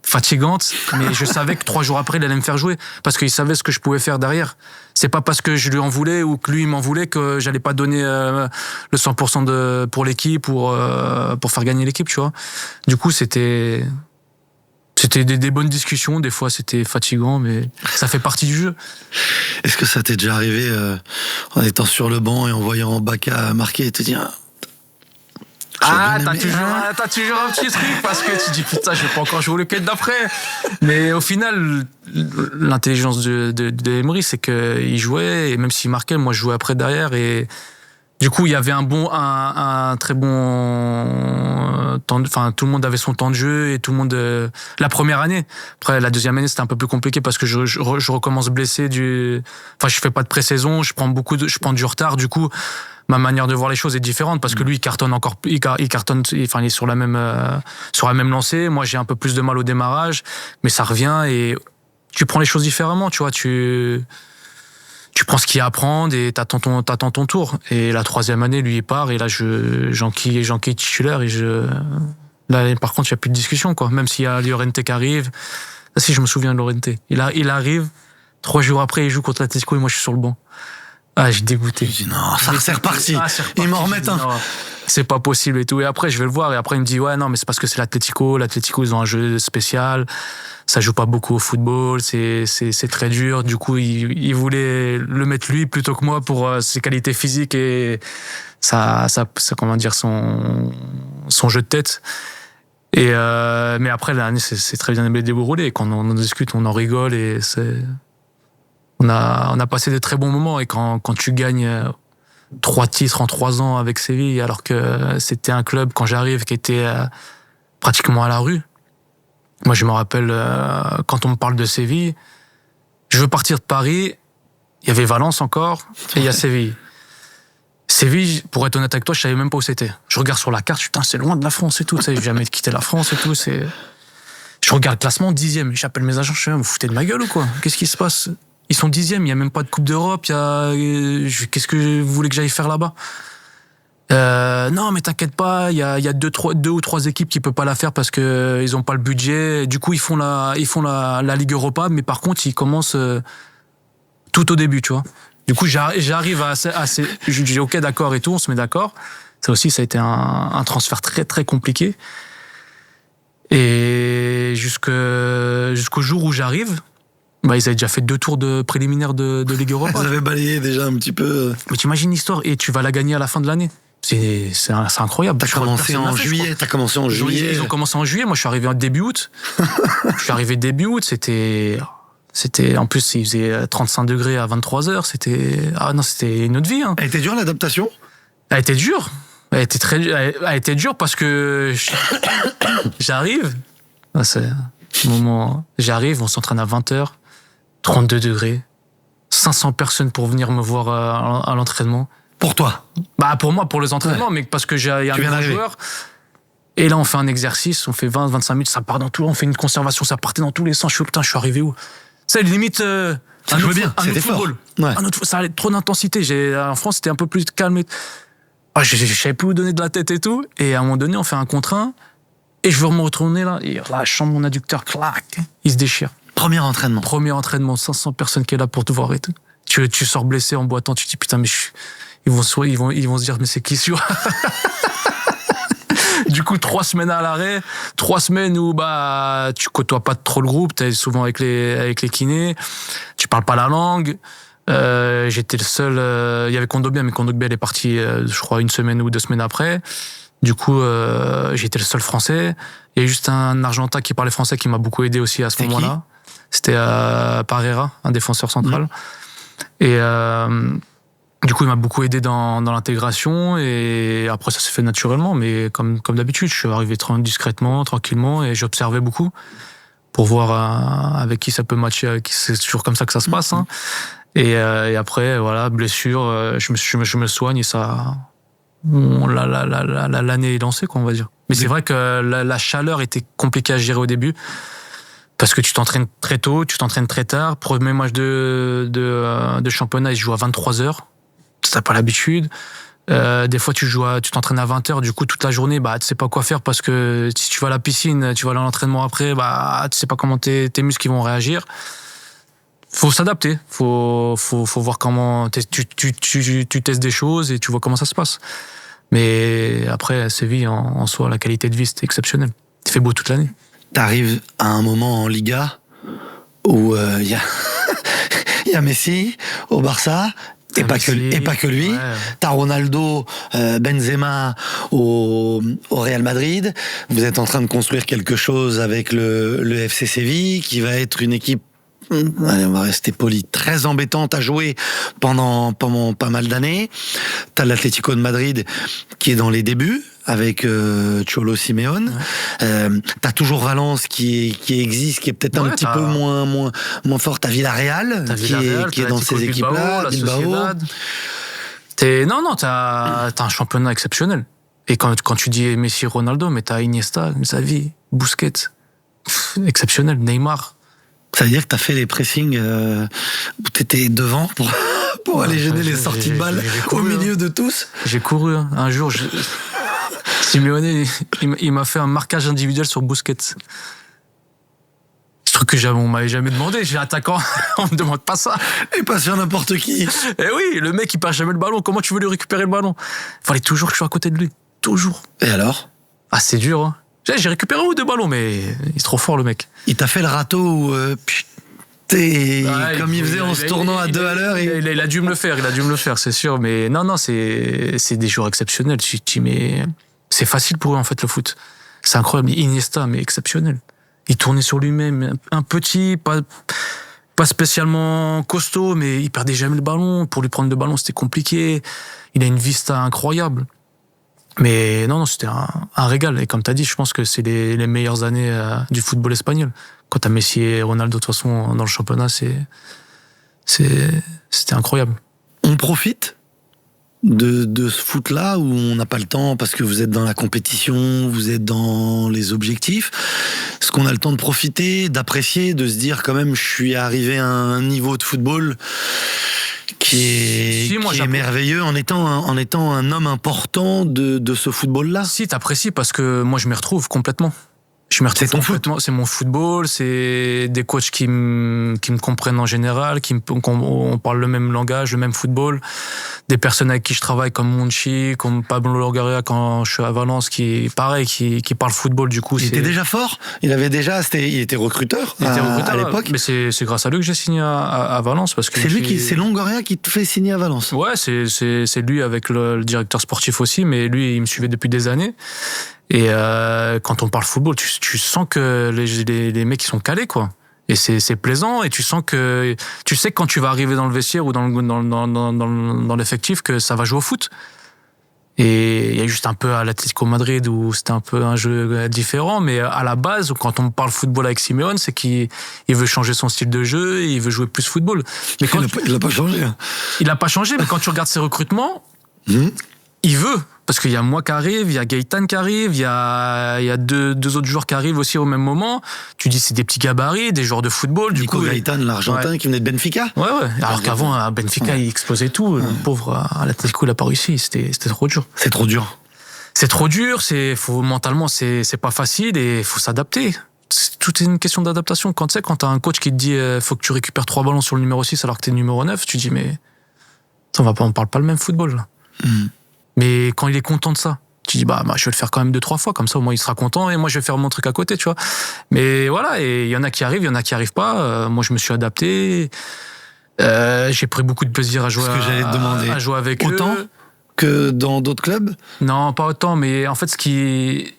fatigantes, mais je savais que 3 jours après, il allait me faire jouer parce qu'il savait ce que je pouvais faire derrière. C'est pas parce que je lui en voulais ou que lui m'en voulait que j'allais pas donner le 100% pour l'équipe pour faire gagner l'équipe, tu vois. Du coup, c'était C'était des bonnes discussions, des fois c'était fatigant, mais ça fait partie du jeu. Est-ce que ça t'est déjà arrivé, en étant sur le banc et en voyant Baka marquer et te dire... t'as toujours un petit truc parce que tu dis putain, je vais pas encore jouer le week-end d'après. Mais au final, l'intelligence de Emery, c'est qu'il jouait et même s'il marquait, moi je jouais après derrière et du coup il y avait un très bon temps. Enfin, tout le monde avait son temps de jeu et tout le monde. La première année, après la deuxième année c'était un peu plus compliqué parce que je recommence blessé Enfin, je fais pas de pré-saison, je prends du retard. Du coup, ma manière de voir les choses est différente parce que lui il cartonne encore, il est sur la même lancée. Moi j'ai un peu plus de mal au démarrage, mais ça revient et tu prends les choses différemment, tu vois, tu prends ce qu'il y a à prendre et t'attends ton tour. Et la troisième année, lui il part et là Jean-Qui est titulaire et là par contre il y a plus de discussion quoi. Même s'il y a Llorente qui arrive, si je me souviens de Llorente, il arrive 3 jours après il joue contre l'Atlético et moi je suis sur le banc. Ah, j'ai dégoûté. Je dis non, c'est reparti. Ils m'en remettent un. C'est pas possible et tout. Et après, je vais le voir et après, il me dit, ouais, non, mais c'est parce que c'est l'Atlético. L'Atlético, ils ont un jeu spécial. Ça joue pas beaucoup au football. C'est très dur. Du coup, il voulait le mettre lui plutôt que moi pour ses qualités physiques et comment dire, son jeu de tête. Et, mais après, l'année, c'est très bien déroulé. Quand on en discute, on en rigole et on a passé de très bons moments et quand tu gagnes 3 titres en 3 ans avec Séville, alors que c'était un club, quand j'arrive, qui était pratiquement à la rue. Moi, je me rappelle, quand on me parle de Séville, je veux partir de Paris, il y avait Valence encore, et il y a Séville. Séville, pour être honnête avec toi, je savais même pas où c'était. Je regarde sur la carte, putain, c'est loin de la France et tout, tu sais, j'ai jamais quitté la France et tout, Je regarde le classement, 10e, j'appelle mes agents, je suis là, vous foutez de ma gueule ou quoi? Qu'est-ce qui se passe? Ils sont 10e, il n'y a même pas de Coupe d'Europe, qu'est-ce que vous voulez que j'aille faire là-bas? Non, mais t'inquiète pas, il y a 2 ou 3 équipes qui peuvent pas la faire parce que ils ont pas le budget. Du coup, ils font la Ligue Europa, mais par contre, ils commencent tout au début, tu vois. Du coup, j'arrive je dis ok, d'accord et tout, on se met d'accord. Ça aussi, ça a été un transfert très très compliqué. Et jusqu'au jour où j'arrive, ils avaient déjà fait 2 tours de préliminaires de Ligue Europa. Ils avaient balayé déjà un petit peu. Mais t'imagines l'histoire et tu vas la gagner à la fin de l'année. C'est incroyable. T'as commencé en juillet. Ils ont commencé en juillet. Moi, je suis arrivé en début août. C'était en plus, il faisait 35 degrés à 23h. C'était une autre vie. Hein. Elle était dure l'adaptation? Elle était dure. Elle a été dure parce que j'arrive. C'est le moment. J'arrive, on s'entraîne à 20h. 32 degrés, 500 personnes pour venir me voir à l'entraînement. Pour toi? Pour moi, pour les entraînements, mais parce que il y a un nouveau joueur. Et là, on fait un exercice, on fait 20-25 minutes, ça part dans tout, on fait une conservation, ça partait dans tous les sens. Je suis arrivé où? C'est limite un autre football. Ouais. Ça allait trop d'intensité. En France, c'était un peu plus calme. Je savais plus où donner de la tête et tout. Et à un moment donné, on fait un contre 1. Et je veux me retourner là. Et là, je sens mon adducteur, clac, il se déchire. Premier entraînement, 500 personnes qui est là pour te voir et tout. Tu sors blessé en boitant, tu te dis putain, mais ils vont se dire, mais c'est qui sûr? Du coup, 3 semaines à l'arrêt, 3 semaines où tu côtoies pas trop le groupe, t'es souvent avec les kinés, tu parles pas la langue. J'étais le seul. Il y avait Kondogbia, mais Kondogbia elle est partie, je crois 1 semaine ou 2 semaines après. Du coup, j'étais le seul français. Il y a juste un Argentin qui parlait français qui m'a beaucoup aidé aussi à ce moment-là. C'était Parreira, un défenseur central. Et du coup, il m'a beaucoup aidé dans l'intégration. Et après, ça s'est fait naturellement. Mais comme d'habitude, je suis arrivé discrètement, tranquillement. Et j'observais beaucoup pour voir avec qui ça peut matcher. Avec qui c'est toujours comme ça que ça se passe. Hein. Et après, voilà, blessure. Je me soigne et ça... l'année est lancée, quoi, on va dire. Mais c'est vrai que la chaleur était compliquée à gérer au début. Parce que tu t'entraînes très tôt, tu t'entraînes très tard. Premier match de championnat, il se joue à 23h. T'as pas l'habitude. Des fois, tu t'entraînes à 20h. Du coup, toute la journée, tu sais pas quoi faire parce que si tu vas à la piscine, tu vas à l'entraînement après, tu sais pas comment tes muscles vont réagir. Faut s'adapter. Faut voir comment tu testes des choses et tu vois comment ça se passe. Mais après, Séville, en soi, la qualité de vie, c'était exceptionnel. Il fait beau toute l'année. t'arrives à un moment en Liga où il y a Messi au Barça. Et pas que lui. Ouais. T'as Ronaldo, Benzema au Real Madrid. Vous êtes en train de construire quelque chose avec le FC Séville, qui va être une équipe, allez, on va rester poli, très embêtante à jouer pendant pas mal d'années. T'as l'Atlético de Madrid qui est dans les débuts avec Cholo Simeone. Ouais. T'as toujours Valence qui existe, qui est peut-être un petit peu moins fort. T'as Villarreal qui est dans ces équipes-là. Bilbao. T'as un championnat exceptionnel. Et quand tu dis Messi, Ronaldo, mais t'as Iniesta, Xavi, Busquets, exceptionnel, Neymar. Ça veut dire que t'as fait les pressings où t'étais devant pour aller gêner les sorties de balles au milieu de tous. J'ai couru un jour. Simeone, il m'a fait un marquage individuel sur Busquets. Ce truc que on m'avait jamais demandé. J'ai attaquant, on me demande pas ça. Et pas sur n'importe qui. Et oui, le mec il perd jamais le ballon. Comment tu veux lui récupérer le ballon? Fallait toujours que je sois à côté de lui. Toujours. Et alors? Ah, c'est dur. Hein. J'ai récupéré un ou deux ballons, mais il est trop fort le mec. Il t'a fait le râteau où comme il faisait en se tournant à 2 à l'heure. Il a dû me le faire, c'est sûr. Mais non, c'est des joueurs exceptionnels. C'est facile pour eux, en fait, le foot. C'est incroyable. Iniesta, mais exceptionnel. Il tournait sur lui-même. Un petit, pas spécialement costaud, mais il perdait jamais le ballon. Pour lui prendre le ballon, c'était compliqué. Il a une vista incroyable. Mais non, c'était un régal. Et comme tu as dit, je pense que c'est les meilleures années du football espagnol. Quand tu as Messi et Ronaldo, de toute façon, dans le championnat, c'était incroyable. On profite de ce foot-là où on n'a pas le temps parce que vous êtes dans la compétition, vous êtes dans les objectifs. Est-ce qu'on a le temps de profiter, d'apprécier, de se dire quand même je suis arrivé à un niveau de football qui est merveilleux en étant un homme important de ce football-là? Si, t'apprécies parce que moi je m'y retrouve complètement. C'est ton foot. C'est mon football, c'est des coachs qui me comprennent en général, on parle le même langage, le même football. Des personnes avec qui je travaille comme Monchi, comme Pablo Longoria quand je suis à Valence, qui parle football du coup. Il était déjà fort. Il était recruteur. À l'époque. Mais c'est grâce à lui que j'ai signé à Valence parce que c'est Longoria qui te fait signer à Valence. Ouais, c'est lui avec le directeur sportif aussi, mais lui il me suivait depuis des années. Et quand on parle football, tu sens que les mecs ils sont calés quoi. Et c'est plaisant et tu sais que quand tu vas arriver dans le vestiaire ou dans l'effectif que ça va jouer au foot. Et il y a juste un peu à l'Atlético Madrid où c'était un peu un jeu différent, mais à la base quand on parle football avec Simeone, c'est qu'il veut changer son style de jeu, et il veut jouer plus football. Mais il l'a pas changé. Hein. Il a pas changé, mais quand tu regardes ses recrutements, il veut. Parce qu'il y a moi qui arrive, il y a Gaëtan qui arrive, il y a deux autres joueurs qui arrivent aussi au même moment. Tu dis c'est des petits gabarits, des joueurs de football. Du coup, Gaëtan, l'Argentin qui venait de Benfica. Ouais. Alors qu'avant, à Benfica, il explosait tout. Le pauvre, à l'Atlético, il n'a pas réussi. C'était trop dur. C'est trop dur. C'est trop dur. Mentalement, c'est pas facile et il faut s'adapter. Tout est une question d'adaptation. Quand t'as un coach qui te dit faut que tu récupères 3 ballons sur le numéro 6 alors que t'es le numéro 9, tu dis mais on parle pas le même football là. Mais quand il est content de ça, tu dis je vais le faire quand même 2-3 fois, comme ça au moins il sera content et moi je vais faire mon truc à côté, tu vois. Mais voilà, et il y en a qui arrivent, il y en a qui arrivent pas. Moi je me suis adapté. J'ai pris beaucoup de plaisir à jouer, à jouer avec eux. Autant que dans d'autres clubs? Non, pas autant, mais en fait ce qui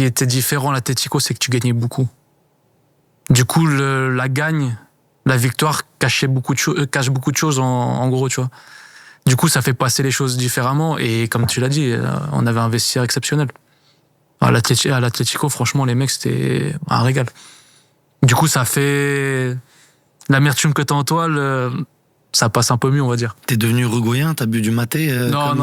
était différent à l'Atlético, c'est que tu gagnais beaucoup. Du coup, la victoire cache beaucoup de choses en gros, tu vois. Du coup, ça fait passer les choses différemment. Et comme tu l'as dit, on avait un vestiaire exceptionnel. À l'Atlético, franchement, les mecs, c'était un régal. Du coup, ça fait l'amertume que t'as en toi, ça passe un peu mieux, on va dire. T'es devenu uruguayen, t'as bu du maté? Non,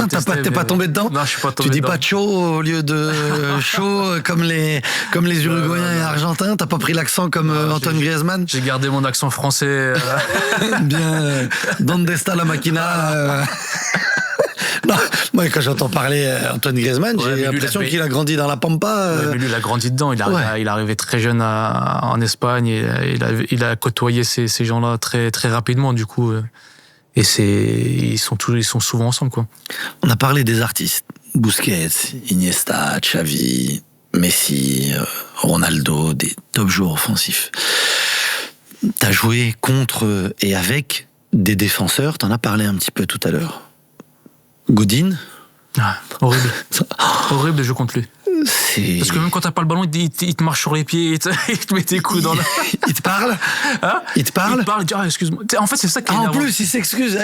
t'es pas tombé dedans? Non, je suis pas tombé dedans. Tu dis pas chaud au lieu de chaud comme les uruguayens et argentins? T'as pas pris l'accent comme Antoine Griezmann? J'ai gardé mon accent français. Bien, donde está la máquina? Non, moi quand j'entends parler Antoine Griezmann, j'ai l'impression qu'il a grandi dans la Pampa. Mais lui, il a grandi dedans. Il est arrivé très jeune en Espagne. Et il a côtoyé ces gens-là très très rapidement, du coup. Et ils sont souvent ensemble, quoi. On a parlé des artistes. Busquets, Iniesta, Xavi. Messi, Ronaldo, des top joueurs offensifs. T'as joué contre et avec des défenseurs, t'en as parlé un petit peu tout à l'heure. Godin. Ah, horrible. Horrible de jouer contre lui. Parce que même quand t'as pas le ballon, il te marche sur les pieds, il te met tes coups dans le... Il te parle hein? Il te parle? Il te parle, il dit, excuse-moi. En fait, c'est ça qui est en plus, il s'excuse,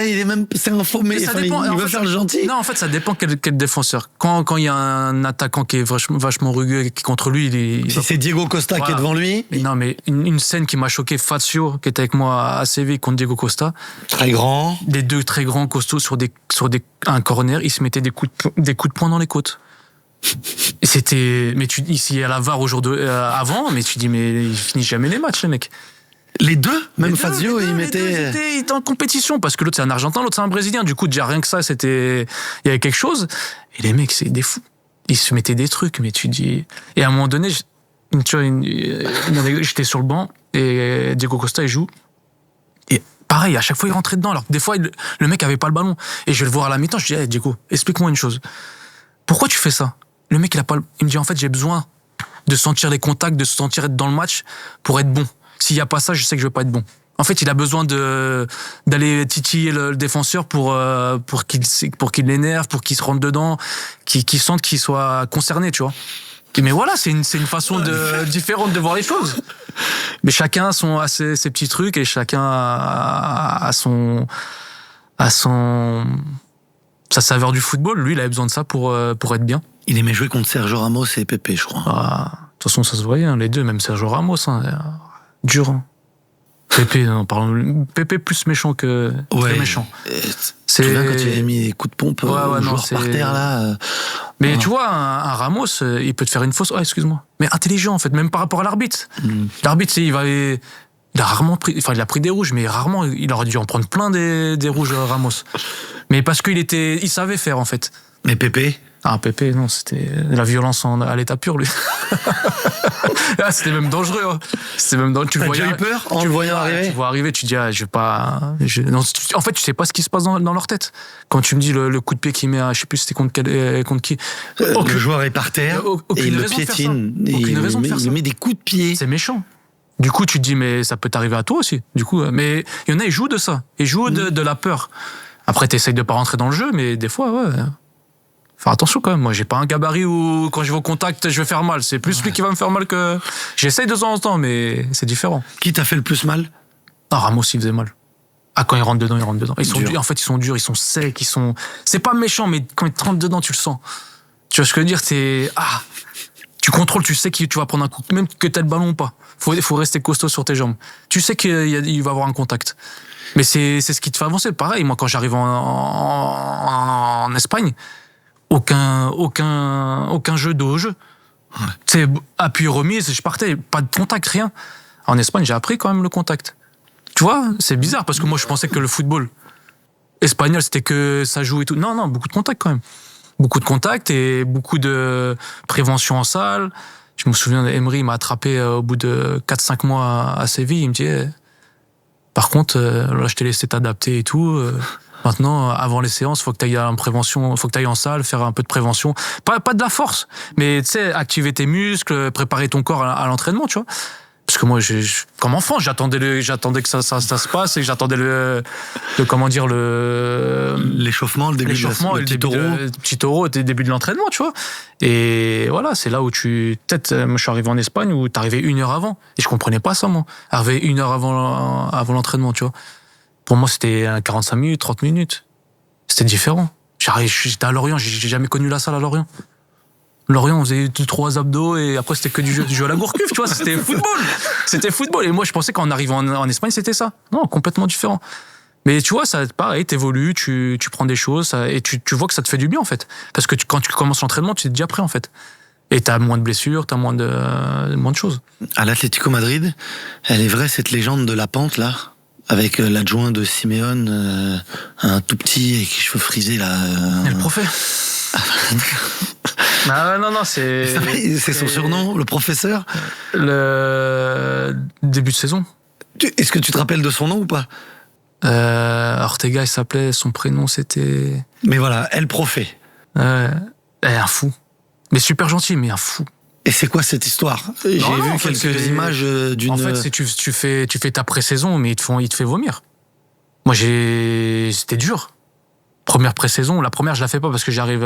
c'est un faux, mais il veut faire le gentil. Non, en fait, ça dépend quel défenseur. Quand il y a un attaquant qui est vachement rugueux et qui contre lui, si c'est Diego Costa qui est devant lui. Non, mais une scène qui m'a choqué, Fazio, qui était avec moi à Séville contre Diego Costa. Très grand. Les deux très grands costauds sur un corner, ils se mettaient des coups de poing dans les côtes. Mais ici à la VAR avant, mais tu dis, mais ils finissent jamais les matchs, les mecs. Les deux, même Fazio, il mettait. Il était en compétition parce que l'autre c'est un Argentin, l'autre c'est un Brésilien. Du coup, déjà rien que ça, il y avait quelque chose. Et les mecs, c'est des fous. Ils se mettaient des trucs, mais tu dis. Et à un moment donné, j'étais sur le banc et Diego Costa il joue. Et pareil, à chaque fois il rentrait dedans. Alors des fois, le mec avait pas le ballon. Et je vais le voir à la mi-temps. Je dis, hey, Diego, explique-moi une chose. Pourquoi tu fais ça? Le mec, il me dit, en fait, j'ai besoin de sentir les contacts, de se sentir être dans le match pour être bon. S'il y a pas ça, je sais que je vais pas être bon. En fait, il a besoin d'aller titiller le défenseur pour qu'il l'énerve, pour qu'il se rentre dedans, qu'il sente qu'il soit concerné, tu vois. Mais voilà, c'est une façon différente de voir les choses. Mais chacun a ses petits trucs et chacun a sa saveur du football. Lui, il avait besoin de ça pour être bien. Il aimait jouer contre Sergio Ramos et Pepe, je crois. De toute façon, ça se voyait, hein, les deux, même Sergio Ramos. Hein, dur. Hein. Pepe plus méchant que très méchant. Tu te souviens quand il avait mis des coups de pompe aux joueurs par terre, là Mais tu vois, un Ramos, il peut te faire une fausse... Oh, excuse-moi. Mais intelligent, en fait, même par rapport à l'arbitre. L'arbitre, il a rarement pris... Enfin, il a pris des rouges, mais rarement, il aurait dû en prendre plein des rouges, Ramos. Mais parce il savait faire, en fait. Mais Pepe Pepe, non, c'était la violence à l'état pur, lui. C'était même dangereux. Hein. C'était même dangereux. T'as déjà eu peur en le voyant arriver? Tu vois arriver, tu dis, je vais pas... Non, en fait, tu sais pas ce qui se passe dans leur tête. Quand tu me dis le coup de pied qu'il met à, je sais plus c'était contre qui. Le joueur est par terre et il le piétine. Il met des coups de pied. C'est méchant. Du coup, tu te dis, mais ça peut t'arriver à toi aussi. Du coup, mais il y en a, ils jouent de ça. Ils jouent de la peur. Après, t'essayes de pas rentrer dans le jeu, mais des fois, ouais... Faire attention quand même, moi j'ai pas un gabarit où quand je vais au contact je vais faire mal, c'est plus lui qui va me faire mal que... J'essaye de temps en temps mais c'est différent. Qui t'a fait le plus mal? Ramos il faisait mal. Quand ils rentrent dedans, ils rentrent dedans. Ils sont durs. En fait ils sont durs, ils sont secs, c'est pas méchant mais quand ils te rentrent dedans tu le sens. Tu vois ce que je veux dire, tu contrôles, tu sais que tu vas prendre un coup, même que t'as le ballon ou pas. Faut rester costaud sur tes jambes. Tu sais qu'il va y avoir un contact. Mais c'est ce qui te fait avancer. Pareil, moi quand j'arrive en Espagne, aucun jeu dos au jeu. C'est appui remise, je partais, pas de contact, rien. En Espagne, j'ai appris quand même le contact. Tu vois, c'est bizarre parce que moi je pensais que le football espagnol c'était que ça joue et tout. Non, beaucoup de contact quand même. Beaucoup de contact et beaucoup de prévention en salle. Je me souviens d'Emery, il m'a attrapé au bout de 4-5 mois à Séville, il me dit par contre, là je t'ai laissé t'adapter et tout. Maintenant, avant les séances, faut que tu ailles en prévention, faut que tu ailles en salle, faire un peu de prévention. Pas de la force, mais tu sais, activer tes muscles, préparer ton corps à l'entraînement, tu vois. Parce que moi, comme enfant, j'attendais que ça se passe et que j'attendais l'échauffement, le petit taureau, le début de l'entraînement, tu vois. Et voilà, c'est là où peut-être, moi, je suis arrivé en Espagne où t'arrivais 1 heure avant. Et je comprenais pas ça, moi. Arriver 1 heure avant l'entraînement, tu vois. Pour moi, c'était 45 minutes, 30 minutes. C'était différent. J'étais à Lorient, j'ai jamais connu la salle à Lorient. Lorient, on faisait 2-3 abdos et après c'était que du jeu à la gourcuff, tu vois, c'était football. C'était football. Et moi, je pensais qu'en arrivant en Espagne, c'était ça. Non, complètement différent. Mais tu vois, ça, pareil, t'évolues, tu prends des choses et tu vois que ça te fait du bien, en fait. Parce que quand tu commences l'entraînement, tu es déjà prêt, en fait. Et t'as moins de blessures, t'as moins de choses. À l'Atlético Madrid, elle est vraie, cette légende de la pente, là? Avec l'adjoint de Simeone, un tout petit avec les cheveux frisés, là. Et le prophète. Non, c'est son surnom, le professeur. Le début de saison. Est-ce que tu te rappelles de son nom ou pas? Ortega, il s'appelait, son prénom c'était... Mais voilà, El Profe. Un fou. Mais super gentil, mais un fou. Et c'est quoi cette histoire? J'ai vu quelques images d'une... En fait, c'est tu fais ta pré-saison, mais il te fait vomir. Moi, c'était dur. Première pré-saison, la première, je la fais pas parce que j'arrive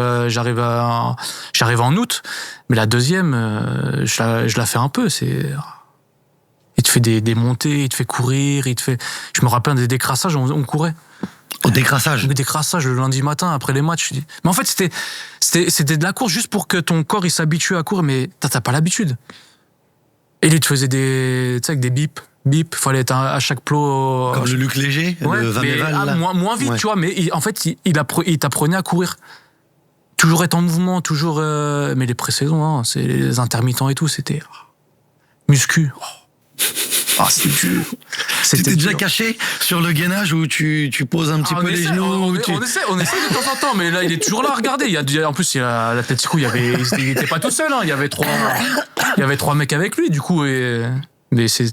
en août. Mais la deuxième, je la fais un peu. Il te fait des montées, il te fait courir, je me rappelle des décrassages, on courait. Au décrassage. Des décrassages le lundi matin après les matchs. Mais en fait, c'était de la course juste pour que ton corps il s'habitue à courir, mais t'as pas l'habitude. Et lui, il te faisait avec des bips. Fallait être à chaque plot. Comme le Luc Léger, le Vaméval. Moins vite, tu vois, mais en fait, il t'apprenait à courir. Toujours être en mouvement, toujours. Mais les pré-saisons, hein, c'est les intermittents et tout, c'était. Muscu. C'est dur. C'était déjà caché sur le gainage où tu poses un petit peu les genoux. On essaie de temps en temps, mais là il est toujours là à regarder. En plus, l'Atlético, il était pas tout seul. Hein. Il y avait trois mecs avec lui. Du coup, mais c'était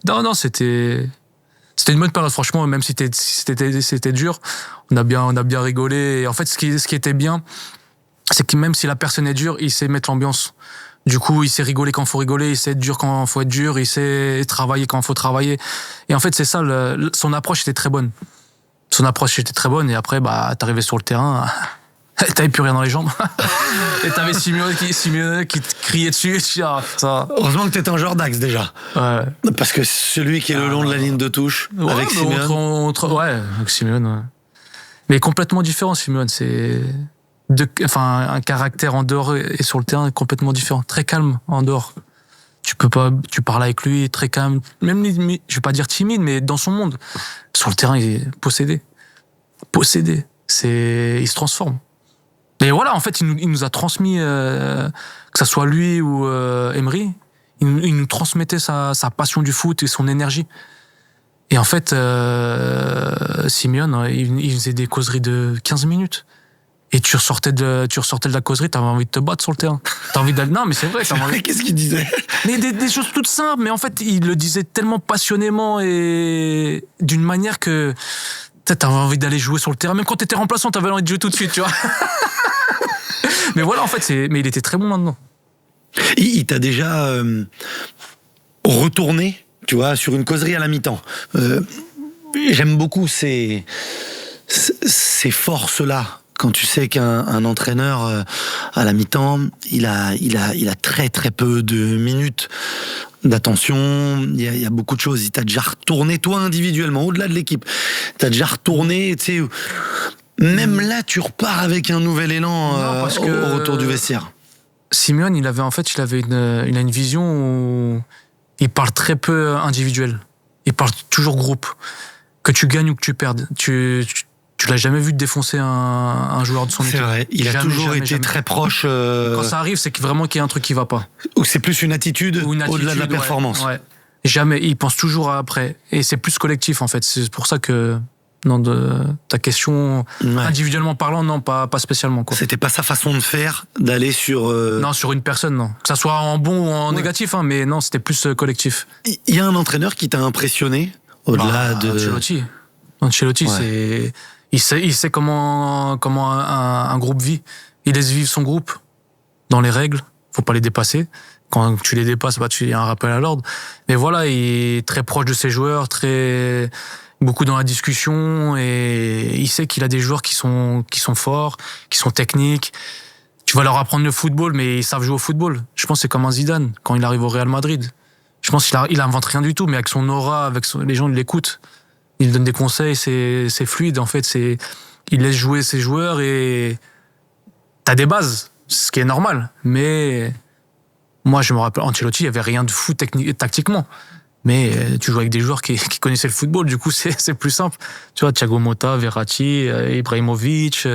une bonne période. Franchement, même si c'était dur, on a bien rigolé. Et en fait, ce qui était bien, c'est que même si la personne est dure, il sait mettre l'ambiance. Du coup, il sait rigoler quand il faut rigoler, il sait être dur quand il faut être dur, il sait travailler quand il faut travailler. Et en fait, c'est ça, son approche était très bonne. Et après, t'arrivais sur le terrain, t'avais plus rien dans les jambes. Et t'avais Simeone qui te criait dessus. Heureusement que t'étais un joueur d'axe déjà. Ouais. Parce que celui qui est le long de la ligne de touche, avec Simeone. Avec Simeone, ouais. Mais complètement différent, Simeone, c'est... un caractère en dehors et sur le terrain complètement différent, très calme en dehors. Tu parles avec lui, très calme, même je vais pas dire timide, mais dans son monde. Sur le terrain, il est possédé. Il se transforme. Mais voilà, en fait, il nous a transmis, que ça soit lui ou Emery, il nous transmettait sa passion du foot et son énergie. Et en fait, Simeone, il faisait des causeries de 15 minutes. Et tu ressortais de la causerie, t'avais envie de te battre sur le terrain. T'as envie d'aller... Non, mais c'est vrai. Qu'est-ce qu'il disait? Mais des choses toutes simples, mais en fait, il le disait tellement passionnément et d'une manière que t'avais envie d'aller jouer sur le terrain. Même quand t'étais remplaçant, t'avais envie de jouer tout de suite, tu vois. Mais voilà, en fait, mais il était très bon maintenant. Il t'a déjà retourné, tu vois, sur une causerie à la mi-temps. J'aime beaucoup ces forces-là. Quand tu sais qu'un entraîneur à la mi-temps, il a très très peu de minutes d'attention, il y a beaucoup de choses. Il t'a déjà retourné, toi individuellement, au-delà de l'équipe. T'as déjà retourné, tu sais. Même là, tu repars avec un nouvel élan au retour du vestiaire. Simeone, il a une vision où il parle très peu individuel. Il parle toujours groupe. Que tu gagnes ou que tu perdes. Tu l'as jamais vu défoncer un joueur de son équipe. C'est vrai, il a toujours été très proche. Quand ça arrive, c'est vraiment qu'il y a un truc qui va pas. Ou c'est plus une attitude au-delà de la performance. Ouais. Jamais, il pense toujours à après. Et c'est plus collectif en fait. C'est pour ça que dans ta question, individuellement parlant, non, pas spécialement. Quoi. C'était pas sa façon de faire, d'aller sur... Non, sur une personne, non. Que ça soit en bon ou en négatif, hein, mais non, c'était plus collectif. Il y a un entraîneur qui t'a impressionné au-delà de... Ancelotti, c'est... Il sait comment un groupe vit. Il laisse vivre son groupe dans les règles. Faut pas les dépasser. Quand tu les dépasses, tu as un rappel à l'ordre. Mais voilà, il est très proche de ses joueurs, beaucoup dans la discussion, et il sait qu'il a des joueurs qui sont forts, qui sont techniques. Tu vas leur apprendre le football, mais ils savent jouer au football. Je pense que c'est comme un Zidane quand il arrive au Real Madrid. Je pense qu'il invente rien du tout, mais avec son aura, les gens l'écoutent. Il donne des conseils, c'est fluide en fait. Il laisse jouer ses joueurs et t'as des bases, ce qui est normal. Mais moi, je me rappelle, Ancelotti, il y avait rien de fou tactiquement. Mais tu joues avec des joueurs qui connaissaient le football, du coup c'est plus simple. Tu vois, Thiago Motta, Verratti, Ibrahimovic,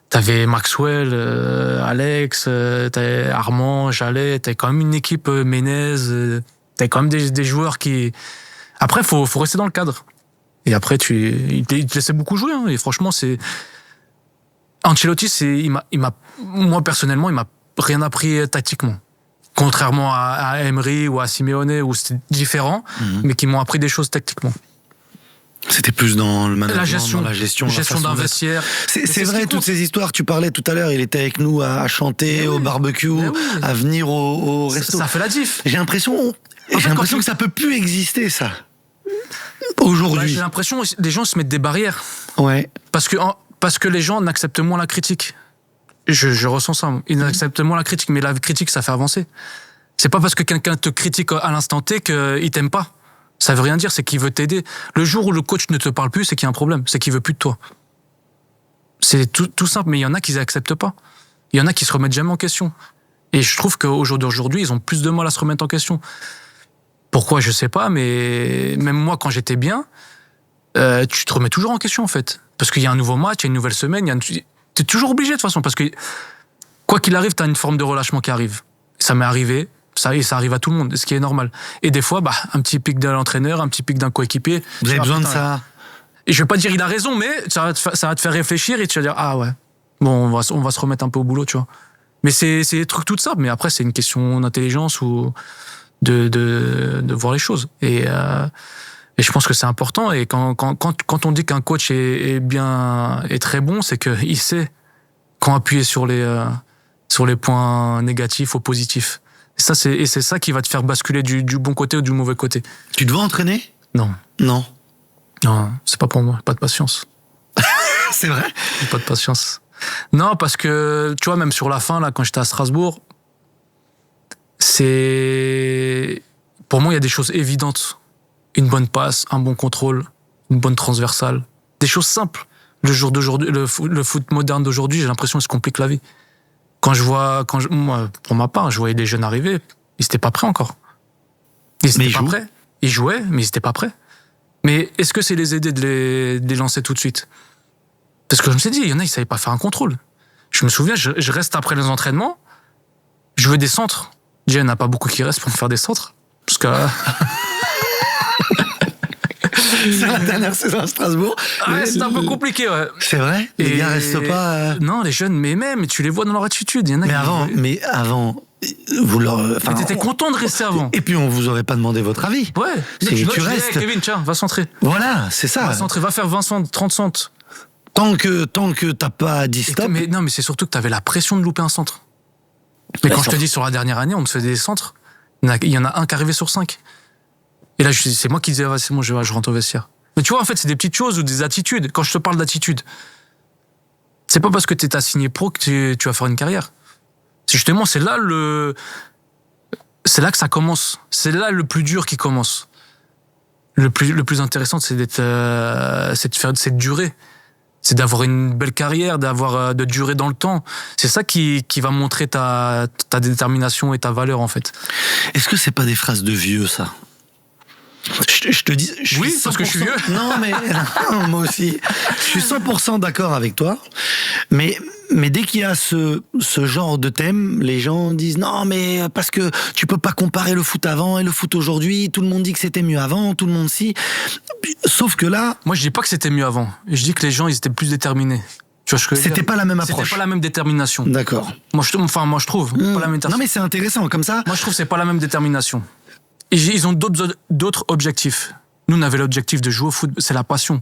t'avais Maxwell, Alex, t'avais Armand, Jallet, t'avais quand même une équipe Menez, t'avais quand même des joueurs qui... Après, faut rester dans le cadre. Et après, il te laissait beaucoup jouer. Hein, et franchement, Ancelotti, moi personnellement, il m'a rien appris tactiquement. Contrairement à Emery ou à Simeone, où c'était différent, mais qui m'ont appris des choses tactiquement. C'était plus dans le management, dans la gestion d'un vestiaire. C'est vrai, toutes ces histoires, tu parlais tout à l'heure, il était avec nous à chanter au barbecue, à venir au resto. Ça fait la diff. J'ai l'impression que ça peut plus exister, ça. Aujourd'hui. J'ai l'impression que les gens se mettent des barrières. Ouais. Parce que les gens n'acceptent moins la critique. Je ressens ça. Ils n'acceptent moins la critique, mais la critique, ça fait avancer. C'est pas parce que quelqu'un te critique à l'instant T qu'il t'aime pas. Ça veut rien dire, c'est qu'il veut t'aider. Le jour où le coach ne te parle plus, c'est qu'il y a un problème, c'est qu'il veut plus de toi. C'est tout simple, mais il y en a qui n'acceptent pas. Il y en a qui se remettent jamais en question. Et je trouve qu'au jour d'aujourd'hui, ils ont plus de mal à se remettre en question. Pourquoi, je sais pas, mais même moi, quand j'étais bien, tu te remets toujours en question, en fait. Parce qu'il y a un nouveau match, il y a une nouvelle semaine, t'es toujours obligé, de toute façon, parce que quoi qu'il arrive, t'as une forme de relâchement qui arrive. Ça m'est arrivé. Ça arrive à tout le monde, ce qui est normal. Et des fois, un petit pic de l'entraîneur, un petit pic d'un coéquipier. Vous avez besoin de ça. Et je vais pas dire il a raison, mais ça va te faire réfléchir et tu vas dire ah ouais, bon on va se remettre un peu au boulot, tu vois. Mais c'est des trucs tout simples. Mais après c'est une question d'intelligence ou de voir les choses. Et je pense que c'est important. Et quand on dit qu'un coach est très bon, c'est qu'il sait quand appuyer sur les points négatifs ou positifs. Et c'est ça qui va te faire basculer du bon côté ou du mauvais côté. Tu te veux entraîner ? Non. Non, C'est pas pour moi. Pas de patience. C'est vrai ? Pas de patience. Non, parce que, tu vois, même sur la fin, là, quand j'étais à Strasbourg, pour moi, il y a des choses évidentes. Une bonne passe, un bon contrôle, une bonne transversale. Des choses simples. Le jour d'aujourd'hui, le foot moderne d'aujourd'hui, j'ai l'impression qu'il se complique la vie. Moi, pour ma part, je voyais des jeunes arriver, ils étaient pas prêts encore. Ils étaient pas prêts. Ils jouaient, mais ils étaient pas prêts. Mais est-ce que c'est les aider de les lancer tout de suite ? Parce que je me suis dit, il y en a, ils savaient pas faire un contrôle. Je me souviens, je reste après les entraînements, je veux des centres. Déjà, il n'y en a pas beaucoup qui restent pour me faire des centres. Parce que... C'est la dernière saison à Strasbourg. Ouais, c'est un peu compliqué, ouais. C'est vrai ? Les gars restent pas... Non, les jeunes, mais tu les vois dans leur attitude. Il y en a mais avant, vous leur... Mais t'étais content de rester avant. Et puis, on vous aurait pas demandé votre avis. Ouais. Tu restes... Hey, Kevin, tiens, va centrer. Voilà, c'est ça. Va centrer, va faire 20 centres, 30 centres. Tant que t'as pas dit stop... Mais c'est surtout que t'avais la pression de louper un centre. Mais quand je te dis, sur la dernière année, on te faisait des centres, il y en a un qui arrivait sur 5. Et là, c'est moi qui disais, ah, c'est bon, je rentre au vestiaire. Mais tu vois, en fait, c'est des petites choses ou des attitudes. Quand je te parle d'attitude, c'est pas parce que t'es assigné pro que tu vas faire une carrière. C'est justement, c'est là que ça commence. C'est là le plus dur qui commence. Le plus intéressant, c'est de durer. C'est d'avoir une belle carrière, de durer dans le temps. C'est ça qui va montrer ta détermination et ta valeur, en fait. Est-ce que c'est pas des phrases de vieux, ça ? Je te dis... Oui, parce que je suis vieux. Non, mais non, moi aussi. Je suis 100% d'accord avec toi. Mais dès qu'il y a ce genre de thème, les gens disent non, mais parce que tu peux pas comparer le foot avant et le foot aujourd'hui. Tout le monde dit que c'était mieux avant, tout le monde si. Sauf que là... Moi, je dis pas que c'était mieux avant. Je dis que les gens, ils étaient plus déterminés. Tu vois ce que je veux dire ? C'était pas la même approche. C'était pas la même détermination. D'accord. Moi, je trouve. Pas la même détermination. Non, mais c'est intéressant, comme ça. Moi, je trouve que c'est pas la même détermination. Et ils ont d'autres objectifs. Nous, on avait l'objectif de jouer au foot, c'est la passion.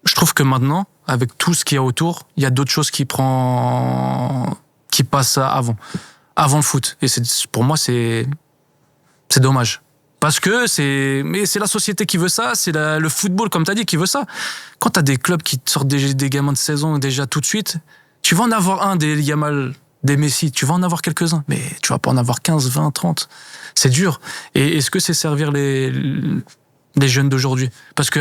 Je trouve que maintenant, avec tout ce qu'il y a autour, il y a d'autres choses qui passent avant le foot. Et pour moi, c'est dommage. Parce que c'est la société qui veut ça, c'est le football, comme tu as dit, qui veut ça. Quand tu as des clubs qui te sortent des gamins de 16 ans déjà tout de suite, tu vas en avoir un des Yamal, des Messi, tu vas en avoir quelques-uns, mais tu vas pas en avoir 15, 20, 30. C'est dur. Et est-ce que c'est servir les jeunes d'aujourd'hui ? Parce que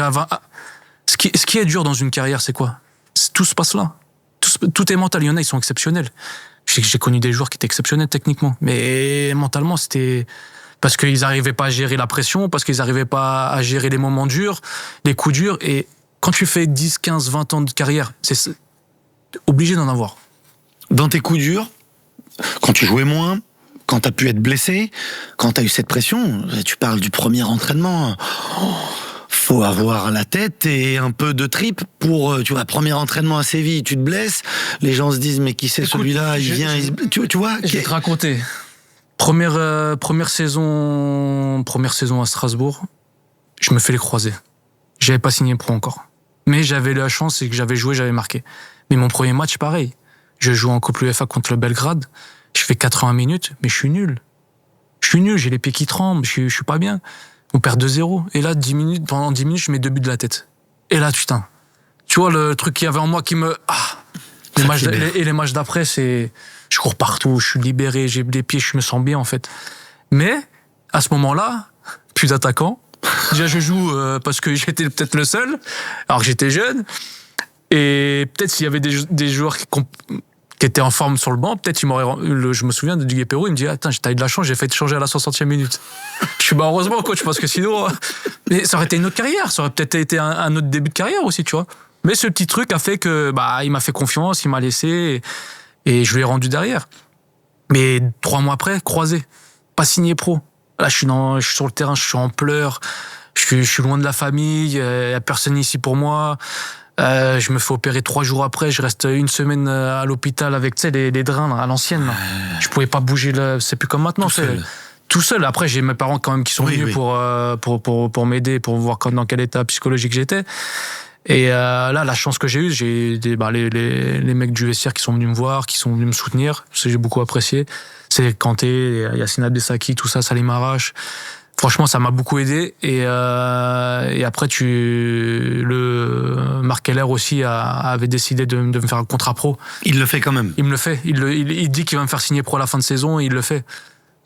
ce qui est dur dans une carrière, c'est quoi ? Tout se passe là. Tout est mental. Il y en a, ils sont exceptionnels. J'ai connu des joueurs qui étaient exceptionnels techniquement, mais mentalement, c'était parce qu'ils n'arrivaient pas à gérer la pression, parce qu'ils n'arrivaient pas à gérer les moments durs, les coups durs. Et quand tu fais 10, 15, 20 ans de carrière, c'est obligé d'en avoir. Dans tes coups durs, quand tu jouais moins, quand tu as pu être blessé, quand tu as eu cette pression, tu parles du premier entraînement, faut avoir la tête et un peu de tripes pour, tu vois, premier entraînement à Séville, tu te blesses, les gens se disent mais qui c'est celui-là, il vient, tu vois. Je vais te raconter. Première saison à Strasbourg, je me fais les croisés. J'avais pas signé pro encore. Mais j'avais la chance, c'est que j'avais joué, j'avais marqué. Mais mon premier match, pareil. Je joue en Coupe UEFA contre le Belgrade. Je fais 80 minutes, mais je suis nul. J'ai les pieds qui tremblent, je suis pas bien. On perd 2-0. Et là, pendant 10 minutes, je mets 2 buts de la tête. Et là, putain. Tu vois, le truc qu'il y avait en moi qui me... les matchs d'après, c'est... Je cours partout, je suis libéré, j'ai les pieds, je me sens bien, en fait. Mais, à ce moment-là, plus d'attaquant. Déjà, je joue parce que j'étais peut-être le seul, alors que j'étais jeune. Et peut-être s'il y avait des joueurs qui étaient en forme sur le banc, peut-être je me souviens de Didier Perrault, il me dit attends, t'as eu de la chance, j'ai fait te changer à la 60e minute. Je suis heureusement coach, parce que sinon mais ça aurait été une autre carrière, ça aurait peut-être été un autre début de carrière aussi, tu vois. Mais ce petit truc a fait que il m'a fait confiance, il m'a laissé et je lui ai rendu derrière. Mais 3 mois après, croisé, pas signé pro. Là, je suis sur le terrain, je suis en pleurs, je suis loin de la famille, il y a personne ici pour moi. Je me fais opérer 3 jours après, je reste 1 semaine à l'hôpital avec, tu sais, les drains là, à l'ancienne. Là. Je pouvais pas bouger, là, c'est plus comme maintenant. Tout seul. Après, j'ai mes parents quand même qui sont venus pour m'aider, pour voir dans quel état psychologique j'étais. Et là, la chance que j'ai eue, j'ai les mecs du vestiaire qui sont venus me voir, qui sont venus me soutenir, ce que j'ai beaucoup apprécié. C'est Kanté, Yacine Abdesaki, tout ça, Salim Arash. Franchement, ça m'a beaucoup aidé. Et après, Marc Keller aussi avait décidé de me faire un contrat pro. Il le fait quand même. Il me le fait. Il dit qu'il va me faire signer pro à la fin de saison et il le fait.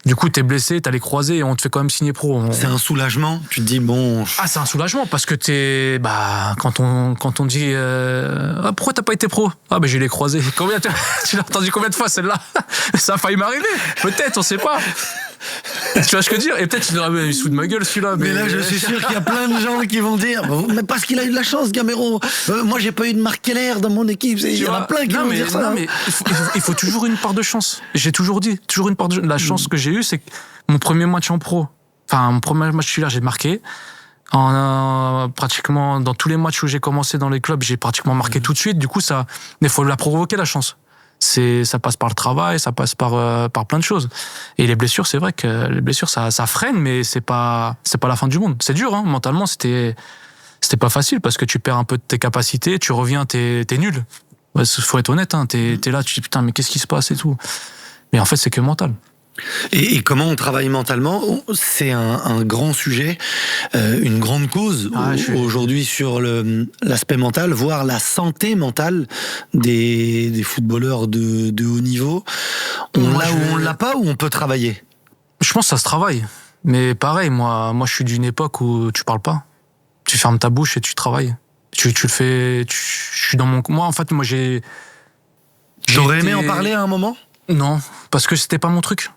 Du coup, t'es blessé, t'as les croisés et on te fait quand même signer pro. C'est un soulagement. Tu te dis bon. Ah, c'est un soulagement parce que quand on dit pourquoi t'as pas été pro? Ah, j'ai les croisés. Tu l'as entendu combien de fois celle-là? Ça a failli m'arriver. Peut-être, on sait pas. Tu vois ce que je veux dire? Et peut-être il se fout de ma gueule celui-là. Mais là, je suis sûr qu'il y a plein de gens qui vont dire mais parce qu'il a eu de la chance, Gamero. Moi, j'ai pas eu de Marc Keller dans mon équipe. Il y en a plein qui vont dire ça. Non, mais il faut toujours une part de chance. J'ai toujours dit, toujours une part de la chance que j'ai eue, c'est que mon premier match en pro, enfin mon premier match titulaire, j'ai marqué. Pratiquement dans tous les matchs où j'ai commencé dans les clubs, j'ai pratiquement marqué tout de suite. Du coup, il faut la provoquer, la chance. Ça passe par le travail, ça passe par plein de choses. Et les blessures, c'est vrai que les blessures, ça freine, mais c'est pas la fin du monde. C'est dur, hein. Mentalement, c'était pas facile parce que tu perds un peu de tes capacités, tu reviens, t'es nul. Faut être honnête, hein. T'es là, tu te dis putain, mais qu'est-ce qui se passe et tout. Mais en fait, c'est que mental. Et comment on travaille mentalement? C'est un grand sujet, une grande cause aujourd'hui sur l'aspect mental, voire la santé mentale des footballeurs de haut niveau. On l'a ou on l'a pas, ou on peut travailler? Je pense que ça se travaille. Mais pareil, moi je suis d'une époque où tu parles pas. Tu fermes ta bouche et tu travailles. Tu le fais. Je suis dans mon. Moi, en fait, J'aurais aimé en parler à un moment? Non, parce que c'était pas mon truc.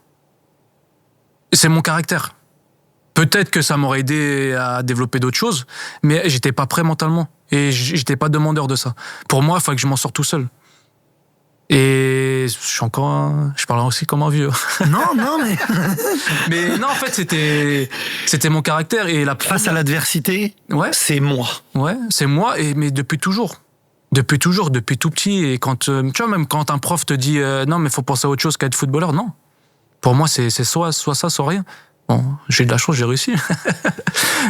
C'est mon caractère. Peut-être que ça m'aurait aidé à développer d'autres choses, mais j'étais pas prêt mentalement. Et j'étais pas demandeur de ça. Pour moi, il fallait que je m'en sorte tout seul. Et je parle aussi comme un vieux. Non, mais... Mais non, en fait, c'était mon caractère. Et face à l'adversité, c'est moi. Ouais, c'est moi, mais depuis toujours. Depuis tout petit. Et quand, tu vois, même quand un prof te dit non, mais faut penser à autre chose qu'à être footballeur, non. Pour moi, c'est soit ça, soit rien. Bon, j'ai de la chance, j'ai réussi.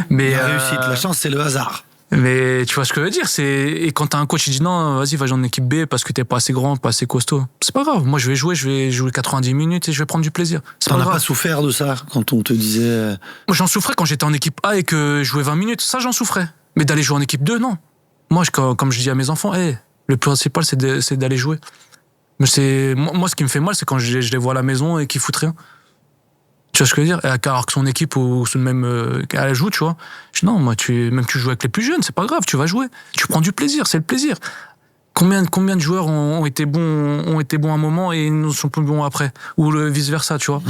Mais la réussite, la chance, c'est le hasard. Mais tu vois ce que je veux dire, et quand t'as un coach qui dit non, vas-y, va jouer en équipe B parce que t'es pas assez grand, pas assez costaud. C'est pas grave. Moi, je vais jouer 90 minutes et je vais prendre du plaisir. T'en as pas souffert de ça quand on te disait... Moi, j'en souffrais quand j'étais en équipe A et que je jouais 20 minutes. Ça, j'en souffrais. Mais d'aller jouer en équipe 2, non. Moi, comme je dis à mes enfants, le principal, c'est d'aller jouer. Mais moi, ce qui me fait mal, c'est quand je les vois à la maison et qu'ils foutent rien. Tu vois ce que je veux dire? Alors que son équipe ou même elle joue, tu vois. Je dis non, moi, même tu joues avec les plus jeunes, c'est pas grave, tu vas jouer. Tu prends du plaisir, c'est le plaisir. Combien de joueurs ont été bons à un moment et ne sont plus bons après, ou le vice versa, tu vois.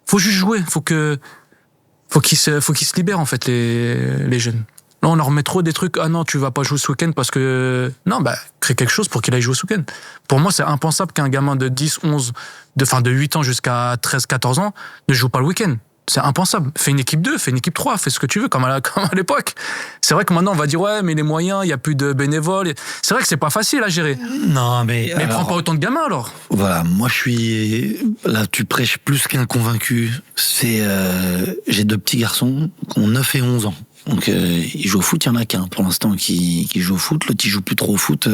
Faut juste jouer, faut qu'ils se libèrent en fait les jeunes. Là, on leur remet trop des trucs. Ah non, tu vas pas jouer ce week-end parce que... Non, crée quelque chose pour qu'il aille jouer ce week-end. Pour moi, c'est impensable qu'un gamin de 10, 11, de 8 ans jusqu'à 13, 14 ans ne joue pas le week-end. C'est impensable. Fais une équipe 2, fais une équipe 3, fais ce que tu veux, comme à l'époque. C'est vrai que maintenant, on va dire, ouais, mais les moyens, il n'y a plus de bénévoles. C'est vrai que c'est pas facile à gérer. Non, mais prends pas autant de gamins, alors. Voilà, moi, je suis... Là, tu prêches plus qu'un convaincu. J'ai 2 petits garçons qui ont 9 et 11 ans. Donc il joue au foot, il y en a qu'un pour l'instant qui joue au foot, l'autre il joue plus trop au foot.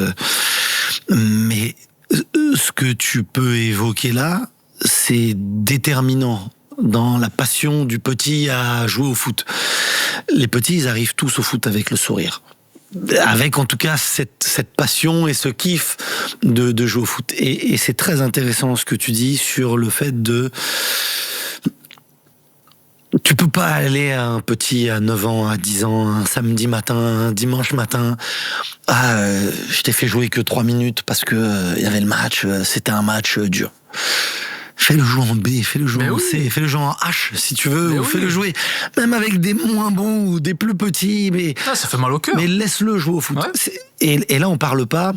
Mais ce que tu peux évoquer là, c'est déterminant dans la passion du petit à jouer au foot. Les petits, ils arrivent tous au foot avec le sourire. Avec en tout cas cette passion et ce kiff de jouer au foot. Et c'est très intéressant ce que tu dis sur le fait de... Tu peux pas aller à un petit à 9 ans, à 10 ans, un samedi matin, un dimanche matin. Je t'ai fait jouer que 3 minutes parce que y avait le match, c'était un match dur. Fais-le jouer en B, fais-le jouer en C, fais-le jouer en H si tu veux, ou fais-le jouer même avec des moins bons ou des plus petits. Mais ça fait mal au cœur. Mais laisse-le jouer au foot. Ouais. Et là, on parle pas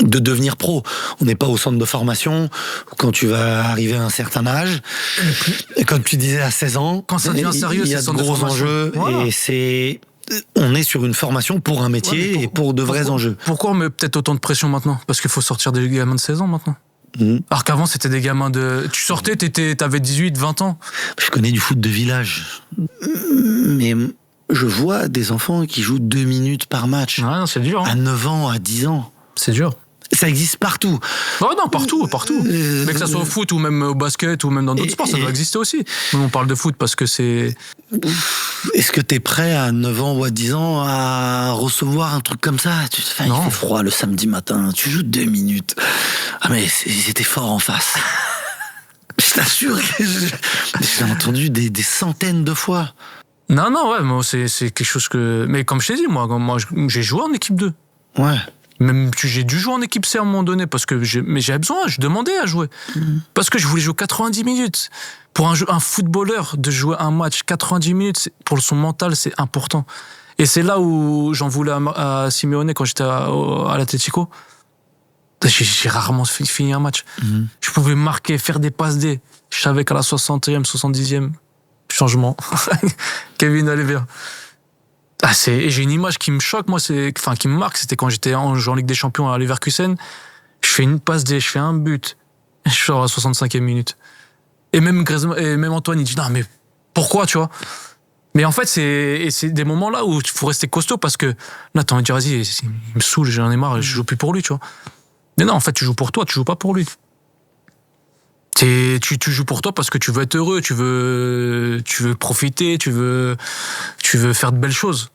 de devenir pro. On n'est pas au centre de formation quand tu vas arriver à un certain âge. Et comme tu disais, à 16 ans, quand ça devient sérieux, il y a de gros enjeux. Voilà. Et on est sur une formation pour un métier et pour de vrais enjeux. Pourquoi on met peut-être autant de pression maintenant ? Parce qu'il faut sortir des gamins de 16 ans maintenant. Alors qu'avant, c'était des gamins de... Tu sortais, t'avais 18, 20 ans. Je connais du foot de village. Mais je vois des enfants qui jouent 2 minutes par match. Ouais, non, c'est dur. Hein. À 9 ans, à 10 ans. C'est dur. Ça existe partout. Oh non, partout. Mais que ça soit au foot ou même au basket ou même dans d'autres sports, ça doit exister aussi. Mais on parle de foot parce que c'est... Est-ce que t'es prêt à 9 ans ou à 10 ans à recevoir un truc comme ça ? Il fait froid le samedi matin, tu joues 2 minutes. Ah mais ils étaient forts en face. Je t'assure que j'ai entendu des centaines de fois. Non, ouais, moi c'est quelque chose que... Mais comme je t'ai dit, moi j'ai joué en équipe 2. Ouais. Même j'ai dû jouer en équipe C à un moment donné parce que j'avais besoin, je demandais à jouer. Parce que je voulais jouer 90 minutes. Pour un footballeur, de jouer un match 90 minutes, pour son mental, c'est important. Et c'est là où j'en voulais à Simeone quand j'étais à l'Atlético. J'ai rarement fini un match. Je pouvais marquer, faire des passes D. Je savais qu'à la 60e, 70e, changement. Kevin, allez bien. J'ai une image qui me choque, moi, qui me marque, c'était quand j'étais en Ligue des Champions à Leverkusen. Je fais une passe D, je fais un but. Je sors à la 65e minute. Et même Antoine, il dit, non, mais pourquoi, tu vois? Mais en fait, c'est des moments là où il faut rester costaud parce que là, t'as envie de dire, vas-y, il me saoule, j'en ai marre, je joue plus pour lui, tu vois. Mais non, en fait, tu joues pour toi, tu joues pas pour lui. Tu joues pour toi parce que tu veux être heureux, tu veux profiter, tu veux faire de belles choses.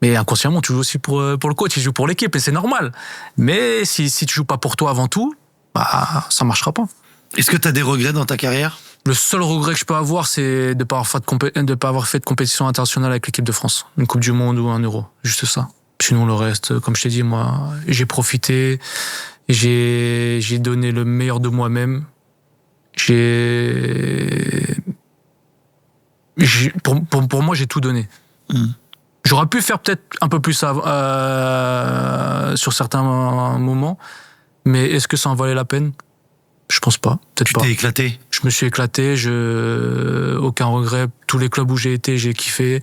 Mais inconsciemment, tu joues aussi pour le coach, tu joues pour l'équipe et c'est normal. Mais si tu joues pas pour toi avant tout, ça marchera pas. Est-ce que tu as des regrets dans ta carrière ? Le seul regret que je peux avoir, c'est de pas avoir fait de compétition internationale avec l'équipe de France. Une Coupe du Monde ou un Euro. Juste ça. Sinon, le reste, comme je t'ai dit, moi, j'ai profité, j'ai donné le meilleur de moi-même. Pour moi, j'ai tout donné. J'aurais pu faire peut-être un peu plus sur certains moments, mais est-ce que ça en valait la peine ? Je pense pas. Peut-être pas. Tu t'es éclaté ? Je me suis éclaté. Aucun regret. Tous les clubs où j'ai été, j'ai kiffé.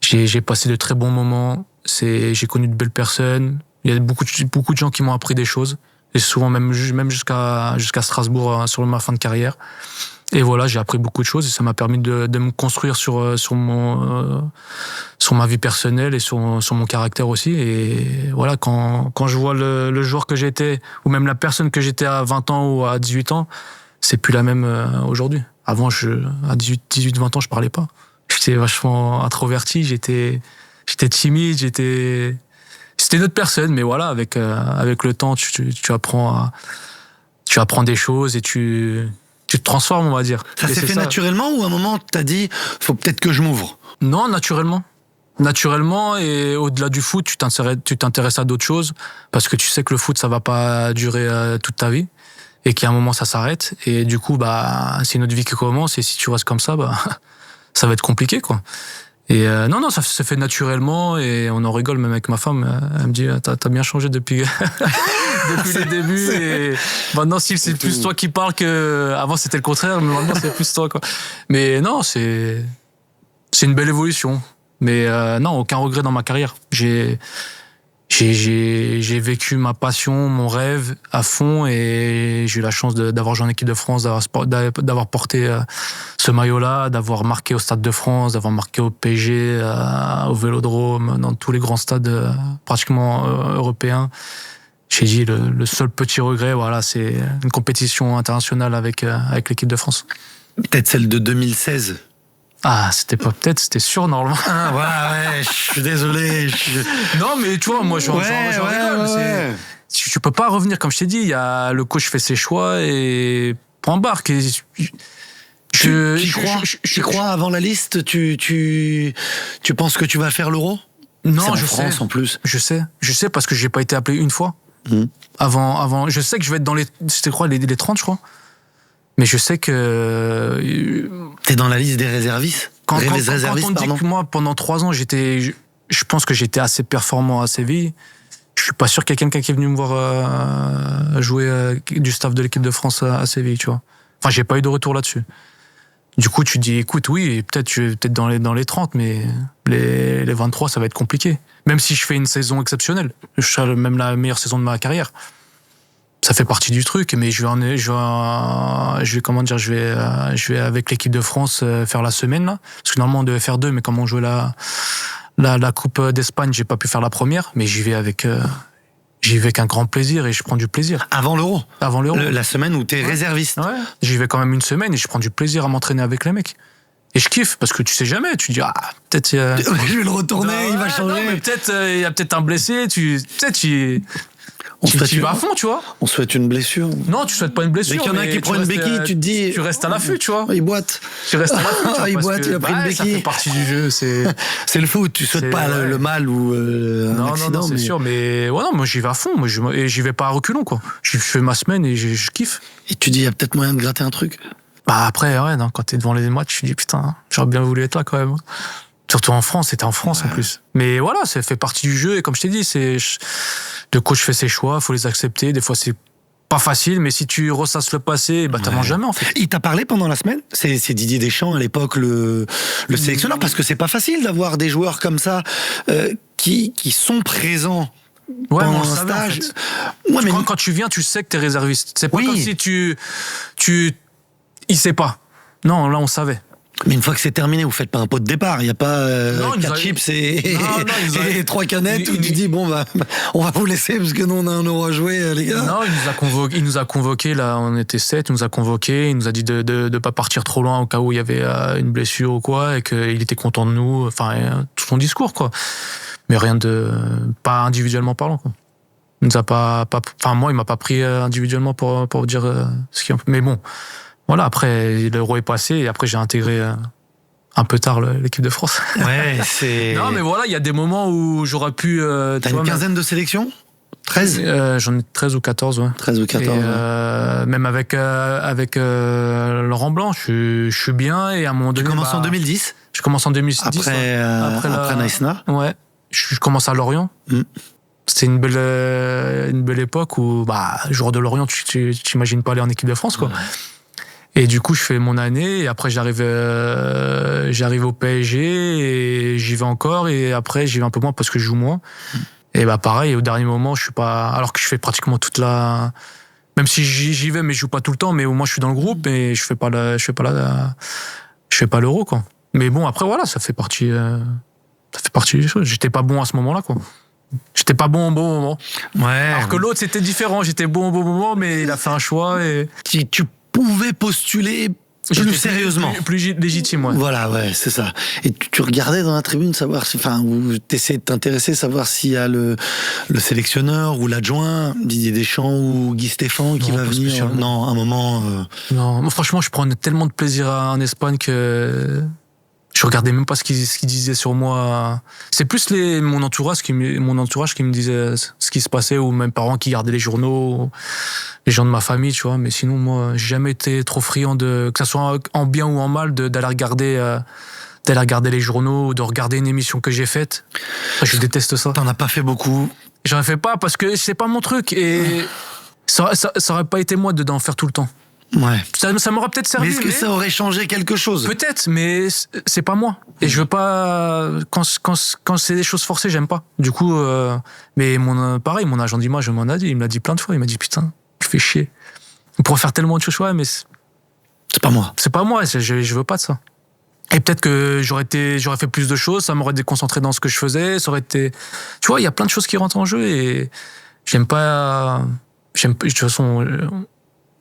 J'ai passé de très bons moments. J'ai connu de belles personnes. Il y a beaucoup de gens qui m'ont appris des choses. Et souvent même jusqu'à Strasbourg sur ma fin de carrière. Et voilà, j'ai appris beaucoup de choses et ça m'a permis de me construire sur ma vie personnelle et sur mon caractère aussi. Et voilà, quand je vois le joueur que j'étais ou même la personne que j'étais à 20 ans ou à 18 ans, c'est plus la même aujourd'hui. Avant, à 18-20 ans, je parlais pas. J'étais vachement introverti, j'étais timide, c'était une autre personne, mais voilà, avec le temps, tu apprends des choses et tu te transformes, on va dire. Ça s'est fait naturellement ou à un moment t'as dit faut peut-être que je m'ouvre ? Non, naturellement. Naturellement, et au-delà du foot, tu t'intéresses à d'autres choses parce que tu sais que le foot ça va pas durer toute ta vie et qu'à un moment ça s'arrête et du coup c'est une autre vie qui commence et si tu restes comme ça ça va être compliqué quoi. Et non, ça se fait naturellement et on en rigole même avec ma femme. Elle me dit t'as bien changé depuis les débuts et maintenant c'est plus toi qui parles que avant c'était le contraire mais maintenant c'est plus toi quoi. Mais non, c'est une belle évolution. Mais non, aucun regret dans ma carrière. J'ai j'ai vécu ma passion, mon rêve à fond, et j'ai eu la chance d'avoir joué en équipe de France, d'avoir porté ce maillot-là, d'avoir marqué au Stade de France, d'avoir marqué au PSG, au Vélodrome, dans tous les grands stades pratiquement européens. J'ai dit le seul petit regret, voilà, c'est une compétition internationale avec l'équipe de France. Peut-être celle de 2016. Ah, c'était pas peut-être, c'était sûr normalement. Ah, ouais, je suis désolé. Non, mais tu vois, moi, j'en rigole. Ouais. Tu peux pas revenir, comme je t'ai dit, le coach fait ses choix et point barre. Tu crois avant la liste, tu penses que tu vas faire l'Euro? Non, je sais. En plus. Je sais parce que j'ai pas été appelé une fois. Avant, je sais que je vais être dans les 30, je crois. Mais je sais que... T'es dans la liste des réservistes? Quand on dit que moi, pendant 3 ans, je pense que j'étais assez performant à Séville. Je suis pas sûr qu'il y ait quelqu'un qui est venu me voir jouer du staff de l'équipe de France à Séville, tu vois. Enfin, j'ai pas eu de retour là-dessus. Du coup, tu dis, écoute, oui, peut-être dans les 30, mais les 23, ça va être compliqué. Même si je fais une saison exceptionnelle. Je serai même la meilleure saison de ma carrière. Ça fait partie du truc, mais je vais avec l'équipe de France faire la semaine, là. Parce que normalement, on devait faire 2, mais comme on jouait la Coupe d'Espagne, j'ai pas pu faire la première, mais j'y vais avec un grand plaisir et je prends du plaisir. Avant l'Euro? Avant l'Euro. La semaine où t'es réserviste? Ouais. J'y vais quand même une semaine et je prends du plaisir à m'entraîner avec les mecs. Et je kiffe, parce que tu sais jamais, tu dis, peut-être... je vais le retourner, il va changer. Non, mais peut-être, il y a peut-être un blessé, tu vas à fond, tu vois. On souhaite une blessure. Non, tu souhaites pas une blessure. Dès qu'il y en a qui prend une béquille, tu te dis... Tu restes à l'affût, tu vois. Il boite. Tu restes à l'affût. Il boite, il a pris une béquille. Ça fait partie du jeu. C'est le foot, tu souhaites pas le mal ou un accident. Non, c'est sûr, mais ouais, non, moi j'y vais à fond. Et j'y vais pas à reculons, quoi. Je fais ma semaine et je kiffe. Et tu dis, il y a peut-être moyen de gratter un truc? Bah après, ouais, non, quand t'es devant les matchs, tu dis, putain, j'aurais bien voulu être là quand même. Surtout en France, c'était en France en plus. Mais voilà, ça fait partie du jeu, et comme je t'ai dit, le coach fait ses choix, faut les accepter. Des fois, c'est pas facile, mais si tu ressasses le passé, bah t'avances jamais en fait. Il t'a parlé pendant la semaine? C'est Didier Deschamps à l'époque le sélectionneur, parce que c'est pas facile d'avoir des joueurs comme ça qui sont présents. Ouais, pendant un stage. En fait. Quand tu viens, tu sais que t'es réserviste. C'est pas comme si il sait pas. Non, là on savait. Mais une fois que c'est terminé, vous faites pas un pot de départ. Il y a pas 4 chips et 3 canettes où tu dis bon bah on va vous laisser parce que nous on a un Euro à jouer, les gars. Non, il nous a convoqué là, on était 7, il nous a convoqué, il nous a dit de pas partir trop loin au cas où il y avait une blessure ou quoi, et qu'il était content de nous. Enfin, tout son discours quoi. Mais rien de pas individuellement parlant quoi. Il nous a pas moi il m'a pas pris individuellement pour dire ce qui. Mais bon. Voilà, après, l'Euro est passé et après, j'ai intégré un peu tard l'équipe de France. Ouais, c'est... Non, mais voilà, il y a des moments où j'aurais pu... T'as une quinzaine de sélections? 13 J'en ai 13 ou 14, ouais. 13 ou 14, et, même avec Laurent Blanc, je suis bien, et à un moment donné... Tu commences en 2010? Je commence en 2010. Après Naïsna? Ouais. Je commence à Lorient. C'était une belle époque où, joueur de Lorient, tu t'imagines pas aller en équipe de France, quoi. Ouais. Et du coup, je fais mon année, et après, j'arrive au PSG, et j'y vais encore, et après, j'y vais un peu moins parce que je joue moins. Et pareil, au dernier moment, je suis pas, alors que je fais pratiquement toute la, même si j'y vais, mais je joue pas tout le temps, mais au moins, je suis dans le groupe, et je fais pas l'Euro, quoi. Mais bon, après, voilà, ça fait partie des choses. J'étais pas bon à ce moment-là, quoi. J'étais pas bon au bon moment. Ouais. Alors que l'autre, c'était différent. J'étais bon au bon moment, mais il a fait un choix, et... Tu pouvais postuler plus sérieusement. Plus légitime, ouais. Voilà, ouais, c'est ça. Et tu regardais dans la tribune savoir ou t'essayais de t'intéresser, savoir s'il y a le sélectionneur ou l'adjoint, Didier Deschamps ou Guy Stéphane qui va venir. Non, un moment. Non, moi, franchement, je prenais tellement de plaisir en Espagne que je regardais même pas ce qu'ils disaient sur moi. C'est plus mon entourage qui me disait ce qui se passait, ou même parents qui gardaient les journaux, les gens de ma famille, tu vois. Mais sinon, moi, j'ai jamais été trop friand que ça soit en bien ou en mal, d'aller regarder les journaux, ou de regarder une émission que j'ai faite. Je déteste ça. T'en as pas fait beaucoup? J'en fais pas parce que c'est pas mon truc, et ça aurait pas été moi d'en faire tout le temps. Ouais. Ça m'aura peut-être servi. Mais est-ce que ça aurait changé quelque chose? Peut-être, mais c'est pas moi. Et je veux pas... Quand c'est des choses forcées, j'aime pas. Du coup, mais pareil, mon agent d'image, je m'en a dit, il me l'a dit plein de fois. Il m'a dit, putain, tu fais chier. On pourrait faire tellement de choses, mais c'est pas moi. C'est pas moi, je veux pas de ça. Et peut-être que j'aurais fait plus de choses, ça m'aurait déconcentré dans ce que je faisais, ça aurait été... Tu vois, il y a plein de choses qui rentrent en jeu et de toute façon,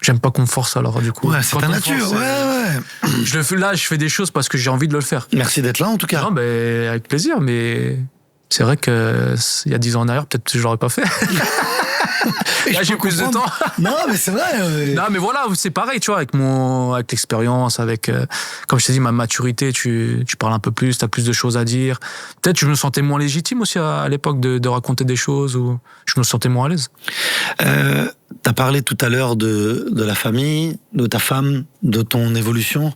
j'aime pas qu'on me force alors, du coup. Ouais, c'est ta nature, ouais. Je fais des choses parce que j'ai envie de le faire. Merci d'être là, en tout cas. Non, avec plaisir, mais c'est vrai que il y a 10 ans en arrière, peut-être que je l'aurais pas fait. Là, j'ai plus de temps. Non, mais c'est vrai. Non, mais voilà, c'est pareil, tu vois, avec l'expérience, avec, comme je t'ai dit, ma maturité, tu parles un peu plus, t'as plus de choses à dire. Peut-être que je me sentais moins légitime aussi à l'époque de raconter des choses, ou je me sentais moins à l'aise. T'as parlé tout à l'heure de la famille, de ta femme, de ton évolution.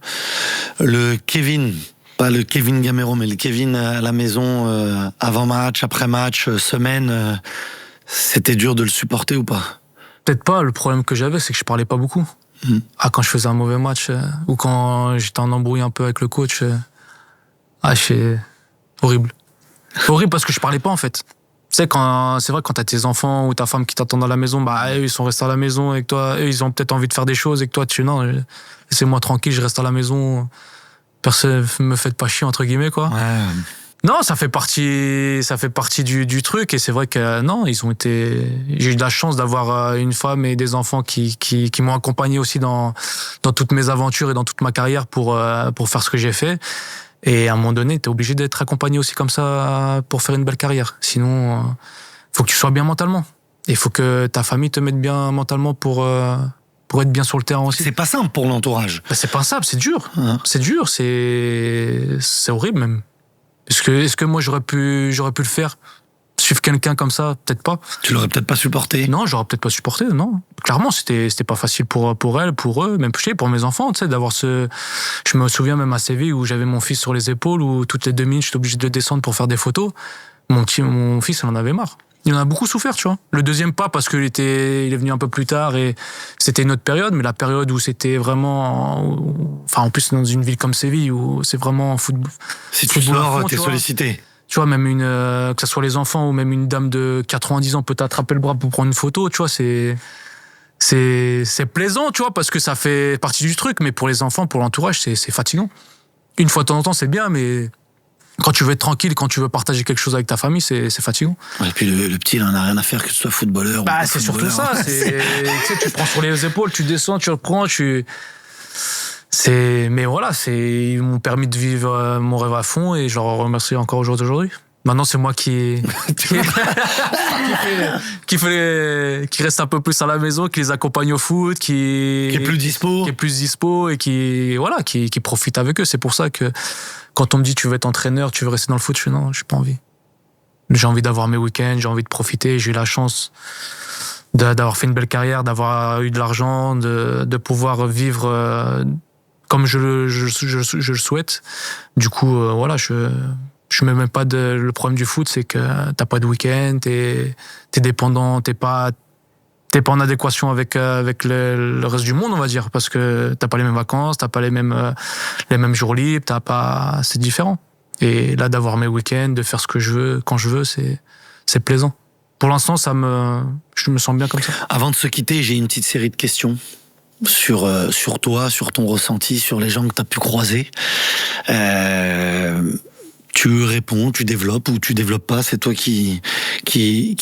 Le Kevin, pas le Kevin Gamero, mais le Kevin à la maison, avant match, après match, semaine, c'était dur de le supporter ou pas? Peut-être pas. Le problème que j'avais, c'est que je parlais pas beaucoup. Quand je faisais un mauvais match, ou quand j'étais en embrouille un peu avec le coach, c'est horrible. Horrible parce que je parlais pas, en fait. Tu sais, c'est vrai, quand t'as tes enfants ou ta femme qui t'attendent à la maison, eux, ils sont restés à la maison et que toi, eux, ils ont peut-être envie de faire des choses et que toi, non, laissez-moi tranquille, je reste à la maison. Personne me fait pas chier, entre guillemets, quoi. Ouais. Non, ça fait partie du truc, et c'est vrai que non, j'ai eu de la chance d'avoir une femme et des enfants qui m'ont accompagné aussi dans toutes mes aventures et dans toute ma carrière pour faire ce que j'ai fait. Et à un moment donné, t'es obligé d'être accompagné aussi comme ça pour faire une belle carrière. Sinon, faut que tu sois bien mentalement. Et faut que ta famille te mette bien mentalement pour être bien sur le terrain aussi. C'est pas simple pour l'entourage. C'est pas simple, c'est dur. C'est dur, c'est horrible même. Est-ce que moi j'aurais pu le faire? Suivre quelqu'un comme ça, peut-être pas. Tu l'aurais peut-être pas supporté? Non, j'aurais peut-être pas supporté, non. Clairement, c'était pas facile pour elle, pour eux, même pour mes enfants, tu sais, d'avoir ce... Je me souviens même à Séville où j'avais mon fils sur les épaules, où toutes les 2 minutes, j'étais obligé de le descendre pour faire des photos. Mon fils, il en avait marre. Il en a beaucoup souffert, tu vois. Le deuxième pas, parce qu'il est venu un peu plus tard et c'était une autre période, mais la période où c'était vraiment, en plus dans une ville comme Séville où c'est vraiment football. Si tu sors, t'es sollicité. Tu vois, même que ce soit les enfants ou même une dame de 90 ans peut t'attraper le bras pour prendre une photo, tu vois, c'est plaisant, tu vois, parce que ça fait partie du truc, mais pour les enfants, pour l'entourage, c'est fatigant. Une fois de temps en temps, c'est bien, mais quand tu veux être tranquille, quand tu veux partager quelque chose avec ta famille, c'est fatigant. Et puis le petit, il en a rien à faire que tu sois footballeur. C'est surtout ça. Tu sais, tu prends sur les épaules, tu descends, tu reprends, mais voilà, ils m'ont permis de vivre mon rêve à fond et je leur remercie encore au jour d'aujourd'hui. Maintenant, c'est moi qui reste un peu plus à la maison, qui les accompagne au foot, qui est plus dispo et qui profite avec eux. C'est pour ça que quand on me dit tu veux être entraîneur, tu veux rester dans le foot, je dis non, j'ai pas envie. J'ai envie d'avoir mes week-ends, j'ai envie de profiter. J'ai eu la chance d'avoir fait une belle carrière, d'avoir eu de l'argent, de pouvoir vivre comme je le souhaite. Du coup, je mets même pas le problème du foot, c'est que t'as pas de week-end, t'es dépendant, t'es pas en adéquation avec le reste du monde, on va dire, parce que t'as pas les mêmes vacances, t'as pas les mêmes jours libres, c'est différent. Et là, d'avoir mes week-ends, de faire ce que je veux, quand je veux, c'est plaisant. Pour l'instant, je me sens bien comme ça. Avant de se quitter, j'ai une petite série de questions sur toi, sur ton ressenti, sur les gens que t'as pu croiser. Tu réponds, tu développes ou tu développes pas, c'est toi qui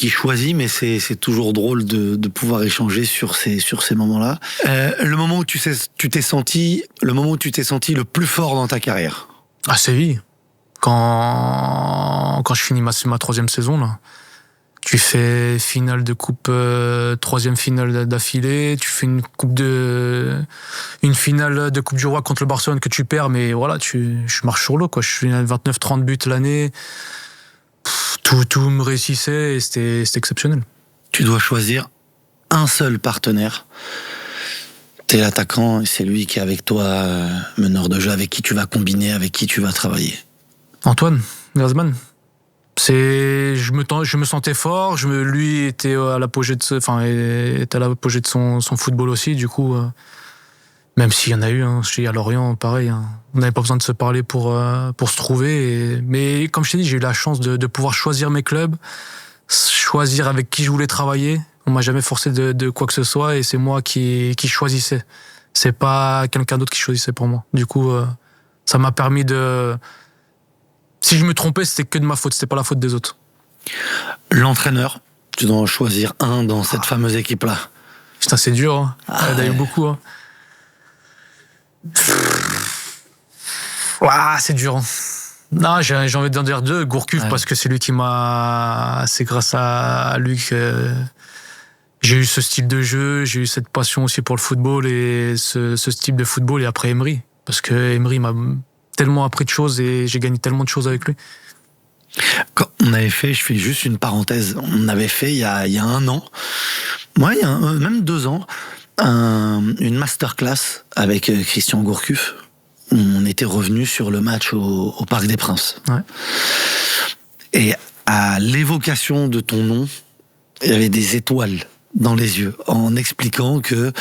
choisis, mais c'est toujours drôle de pouvoir échanger sur ces moments-là. Le moment où tu t'es senti le plus fort dans ta carrière? À Séville. Quand je finis ma 3e saison, là. Tu fais finale de coupe, 3e finale d'affilée, tu fais une finale de coupe du roi contre le Barcelone que tu perds, mais voilà, je marche sur l'eau, quoi. Je suis à 29-30 buts l'année. Tout me réussissait et c'était exceptionnel. Tu dois choisir un seul partenaire. T'es l'attaquant et c'est lui qui est avec toi, meneur de jeu, avec qui tu vas combiner, avec qui tu vas travailler. Antoine Griezmann. Je me sentais fort, lui était à l'apogée de son football aussi, du coup Même s'il y en a eu, je dis à Lorient, pareil. On n'avait pas besoin de se parler pour se trouver. Mais comme je t'ai dit, j'ai eu la chance de pouvoir choisir mes clubs, choisir avec qui je voulais travailler. On m'a jamais forcé de quoi que ce soit et c'est moi qui choisissais. C'est pas quelqu'un d'autre qui choisissait pour moi. Du coup, ça m'a permis de... Si je me trompais, c'était que de ma faute, c'était pas la faute des autres. L'entraîneur, tu dois en choisir un dans cette fameuse équipe-là. Putain, c'est dur. Hein. Il y en a eu beaucoup. Hein. C'est dur. Hein. Non, j'ai envie d'en dire deux. Gourcuff, parce que c'est lui qui m'a... C'est grâce à lui que j'ai eu ce style de jeu, j'ai eu cette passion aussi pour le football et ce style de football. Et après Emery, parce que Emery m'a tellement appris de choses et j'ai gagné tellement de choses avec lui. Quand on avait fait, je fais juste une parenthèse, on avait fait il y a 1 an, il y a même 2 ans, une masterclass avec Christian Gourcuff. On était revenu sur le match au Parc des Princes. Ouais. Et à l'évocation de ton nom, il y avait des étoiles dans les yeux, en expliquant que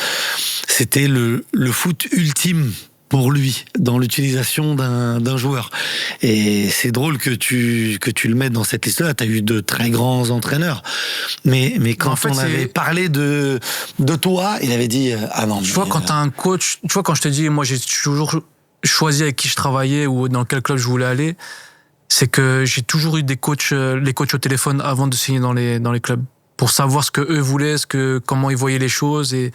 c'était le foot ultime pour lui, dans l'utilisation d'un joueur. Et c'est drôle que tu le mettes dans cette liste-là. Tu as eu de très grands entraîneurs. Mais quand on avait parlé de toi, il avait dit ah non. Tu vois, quand t'as un coach, tu vois, quand je te dis, moi j'ai toujours choisi avec qui je travaillais ou dans quel club je voulais aller, c'est que j'ai toujours eu les coachs au téléphone avant de signer dans les clubs, pour savoir ce que eux voulaient, comment ils voyaient les choses et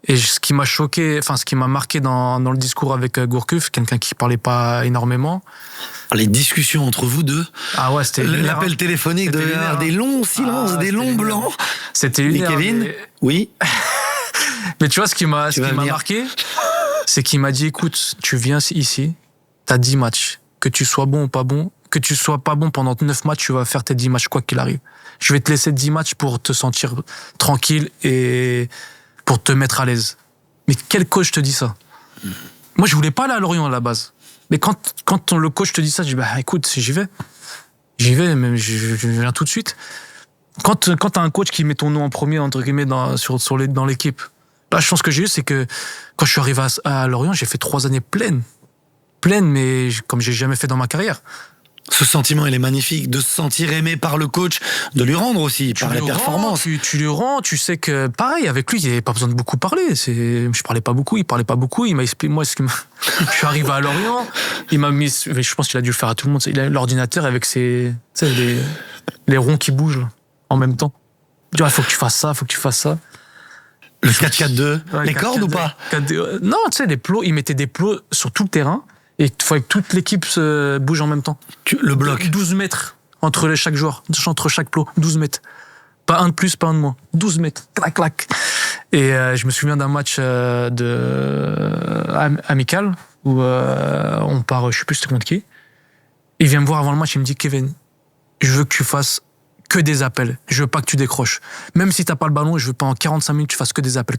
ce qui m'a choqué, enfin ce qui m'a marqué dans le discours avec Gourcuff, quelqu'un qui parlait pas énormément. Les discussions entre vous deux. Ah ouais, c'était l'appel téléphonique devait avoir des longs silences, des longs blancs. C'était lunaire. Kevin, oui. Mais tu vois, ce qui m'a marqué, c'est qu'il m'a dit, écoute, tu viens ici, t'as 10 matchs, que tu sois bon ou pas bon, que tu sois pas bon pendant 9 matchs, tu vas faire tes 10 matchs quoi qu'il arrive. Je vais te laisser 10 matchs pour te sentir tranquille et pour te mettre à l'aise. Mais quel coach te dit ça? Moi, je voulais pas aller à Lorient à la base. Mais quand le coach te dit ça, je dis, bah écoute, j'y vais. J'y vais, mais je viens tout de suite. Quand t'as un coach qui met ton nom en premier, entre guillemets, dans l'équipe, la chance que j'ai eue, c'est que quand je suis arrivé à Lorient, j'ai fait 3 années pleines, mais comme j'ai jamais fait dans ma carrière. Ce sentiment, il est magnifique, de se sentir aimé par le coach, de lui rendre aussi, par les performances. Tu lui rends, tu sais que, pareil, avec lui, il n'y avait pas besoin de beaucoup parler. Je parlais pas beaucoup, il parlait pas beaucoup, il m'a expliqué, moi, je suis arrivé à Lorient, il m'a mis, je pense qu'il a dû le faire à tout le monde, il a l'ordinateur avec les ronds qui bougent, là, en même temps. Il dit, il faut que tu fasses ça, faut que tu fasses ça. Le 4-4-2, ouais, les cordes ou pas? Non, tu sais, les plots, il mettait des plots sur tout le terrain. Et il fallait que toute l'équipe se bouge en même temps. Le bloc. 12 mètres entre chaque joueur, entre chaque plot. 12 mètres. Pas un de plus, pas un de moins. 12 mètres. Clac, clac. Et je me souviens d'un match amical où on part, je sais plus c'était contre qui. Il vient me voir avant le match, il me dit, Kevin, je veux que tu fasses que des appels. Je veux pas que tu décroches. Même si t'as pas le ballon, je veux pas en 45 minutes, tu fasses que des appels.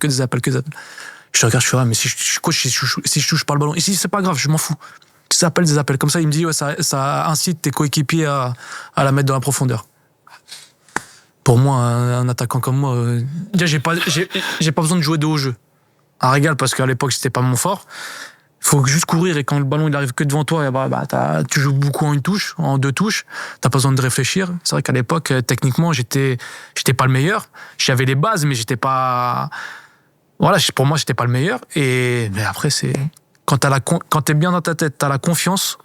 Je regarde, je fais, mais si je coach, si je touche pas le ballon, ici, c'est pas grave, je m'en fous. Tu appelles des appels. Comme ça, il me dit, ouais, ça incite tes coéquipiers à la mettre dans la profondeur. Pour moi, un attaquant comme moi, déjà, j'ai pas besoin de jouer de haut jeu. À Régal, parce qu'à l'époque, c'était pas mon fort. Il faut juste courir et quand le ballon il arrive que devant toi, tu joues beaucoup en 1 touche, en 2 touches. T'as pas besoin de réfléchir. C'est vrai qu'à l'époque, techniquement, j'étais pas le meilleur. J'avais les bases, mais j'étais pas. Voilà, pour moi, j'étais pas le meilleur. Mais après, c'est quand t'es bien dans ta tête, t'as la confiance,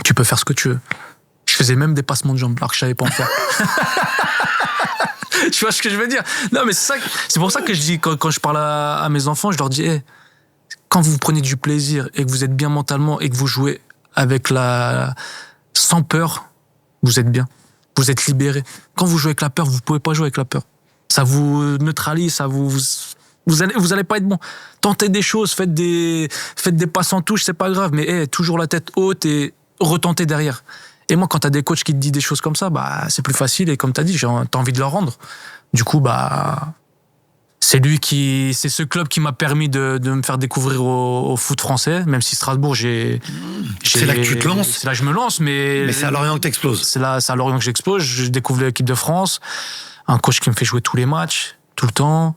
tu peux faire ce que tu veux. Je faisais même des passements de jambes alors que je savais pas en faire. Tu vois ce que je veux dire? Non, mais c'est pour ça que je dis quand je parle à mes enfants, je leur dis, quand vous prenez du plaisir et que vous êtes bien mentalement et que vous jouez sans peur, vous êtes bien. Vous êtes libéré. Quand vous jouez avec la peur, vous pouvez pas jouer avec la peur. Ça vous neutralise, ça vous allez pas être bon. Tentez des choses, faites des passes en touche, c'est pas grave, mais toujours la tête haute et retentez derrière. Et moi, quand t'as des coachs qui te disent des choses comme ça, c'est plus facile et comme t'as dit, t'as envie de leur rendre. Du coup, c'est ce club qui m'a permis de me faire découvrir au foot français, même si Strasbourg, c'est là que tu te lances. C'est là que je me lance, mais c'est à Lorient que t'exploses. C'est à Lorient que j'explose. Je découvre l'équipe de France, un coach qui me fait jouer tous les matchs, tout le temps.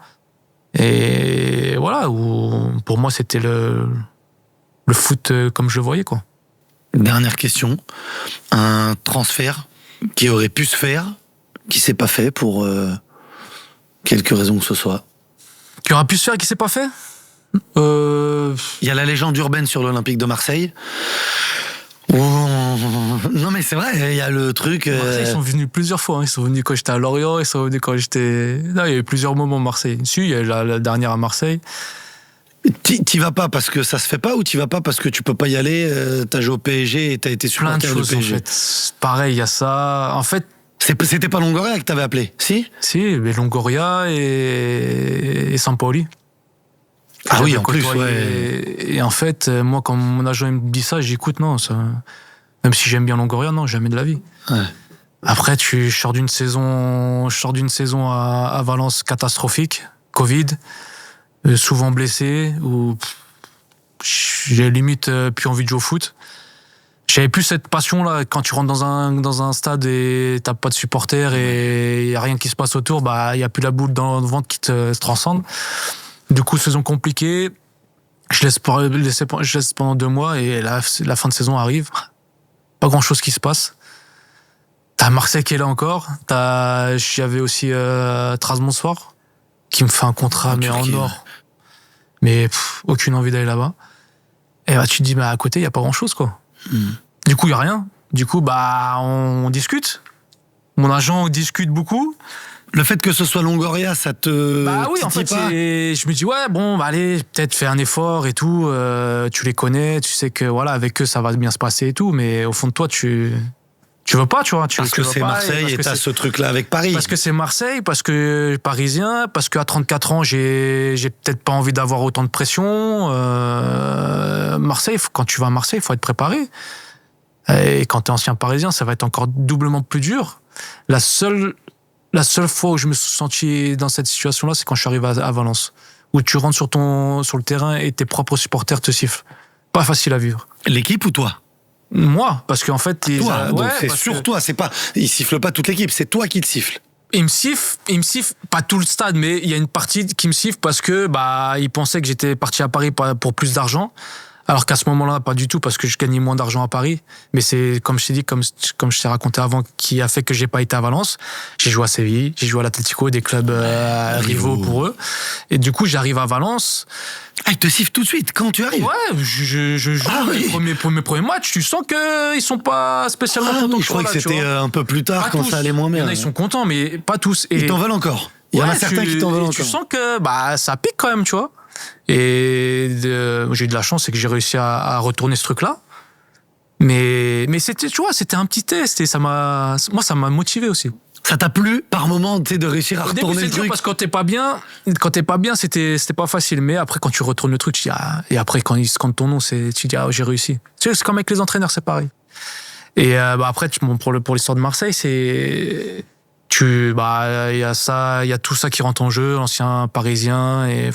Et voilà, où pour moi, c'était le foot comme je le voyais, quoi. Dernière question. Un transfert qui aurait pu se faire, qui s'est pas fait pour quelque raison que ce soit. Qui aurait pu se faire et qui s'est pas fait ? Il y a la légende urbaine sur l'Olympique de Marseille. Non mais c'est vrai, il y a le truc... Marseille, ils sont venus plusieurs fois. Ils sont venus quand j'étais à Lorient, ils sont venus quand j'étais... Non, il y a eu plusieurs moments à Marseille. Si, il y a eu la dernière à Marseille. T'y vas pas parce que ça se fait pas ou t'y vas pas parce que tu peux pas y aller, t'as joué au PSG et t'as été supporter Plein de choses, du PSG. en fait. Pareil, il y a ça. En fait... C'était pas Longoria que t'avais appelé, si ? Si, mais Longoria et Sampaoli. Ah oui, en côtoyé. plus, ouais. Et en fait, moi, quand mon agent me dit ça, j'écoute, non, ça... Même si j'aime bien Longoria, non, jamais de la vie. Ouais. Après, je sors d'une saison à Valence catastrophique, Covid, souvent blessé, où j'ai limite plus envie de jouer au foot. J'avais plus cette passion-là, quand tu rentres dans un stade et t'as pas de supporters et y a rien qui se passe autour, bah, y a plus la boule dans le ventre qui te transcende. Du coup, saison compliquée, je laisse pendant 2 mois et la fin de saison arrive. Pas grand chose qui se passe. T'as Marseille qui est là encore. J'avais aussi Trabzonspor qui me fait un contrat mais en or. Mais aucune envie d'aller là-bas. Et bah tu te dis à côté il y a pas grand chose quoi. Du coup il y a rien. Du coup bah on discute. Mon agent discute beaucoup. Le fait que ce soit Longoria, ça te... Bah oui, en fait, je me dis, ouais, bon, bah allez, peut-être fais un effort et tout, tu les connais, tu sais que, voilà, avec eux, ça va bien se passer et tout, mais au fond de toi, tu veux pas, tu vois. Parce que c'est Marseille et t'as ce truc-là avec Paris. Parce que c'est Marseille, parce que parisien, parce qu'à 34 ans, j'ai peut-être pas envie d'avoir autant de pression. Marseille, quand tu vas à Marseille, il faut être préparé. Et quand t'es ancien parisien, ça va être encore doublement plus dur. La seule fois où je me suis senti dans cette situation-là, c'est quand je suis arrivé à Valence. Où tu rentres sur le terrain et tes propres supporters te sifflent. Pas facile à vivre. L'équipe ou toi ? Moi, parce qu'en fait... Toi, donc c'est sur toi, c'est pas... Il siffle pas toute l'équipe, c'est toi qui te siffle. Il me siffle, pas tout le stade, mais il y a une partie qui me siffle parce que, bah, il pensait que j'étais parti à Paris pour plus d'argent. Alors qu'à ce moment-là, pas du tout, parce que je gagnais moins d'argent à Paris. Mais c'est, comme je t'ai dit, comme je t'ai raconté avant, qui a fait que j'ai pas été à Valence. J'ai joué à Séville, j'ai joué à l'Atlético, des clubs rivaux pour eux. Et du coup, j'arrive à Valence. Ah, ils te sifflent tout de suite, quand tu arrives ? Ouais, je joue mes premiers matchs, tu sens qu'ils sont pas spécialement contents. Je crois que c'était un peu plus tard, quand ça allait moins bien. Il y en a, ils sont contents, mais pas tous. Et ils t'en veulent encore. Il y en a certains qui t'en veulent encore. Tu sens que bah, ça pique quand même, tu vois. Et j'ai eu de la chance, c'est que j'ai réussi à retourner ce truc-là. Mais c'était, tu vois, c'était un petit test et ça m'a motivé aussi. Ça t'a plu par moment, tu sais, de réussir à retourner le truc? Dur parce que quand t'es pas bien, c'était pas facile. Mais après, quand tu retournes le truc, tu dis, ah, et après, quand ils scandent ton nom, tu dis, ah, j'ai réussi. Tu sais, c'est comme avec les entraîneurs, c'est pareil. Et bah, après, pour l'histoire de Marseille, c'est... il y a ça, il y a tout ça qui rentre en jeu, l'ancien parisien, et...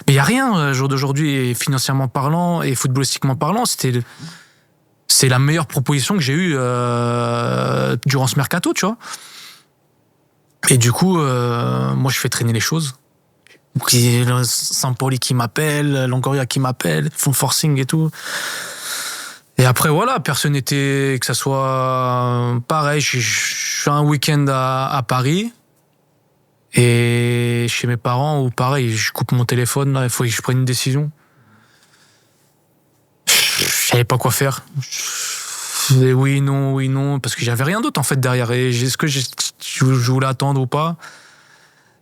Mais il y a rien, le jour d'aujourd'hui, et financièrement parlant, et footballistiquement parlant, c'est la meilleure proposition que j'ai eue durant ce mercato, tu vois. Et du coup, moi, je fais traîner les choses. Sampaoli qui m'appelle, Longoria qui m'appelle, font forcing et tout. Et après, voilà, personne n'était... Que ça soit pareil, je fais un week-end à Paris, et chez mes parents, ou pareil, je coupe mon téléphone, là, il faut que je prenne une décision. Je savais pas quoi faire. Je disais oui, non, parce que j'avais rien d'autre en fait derrière. Et est-ce que je voulais attendre ou pas?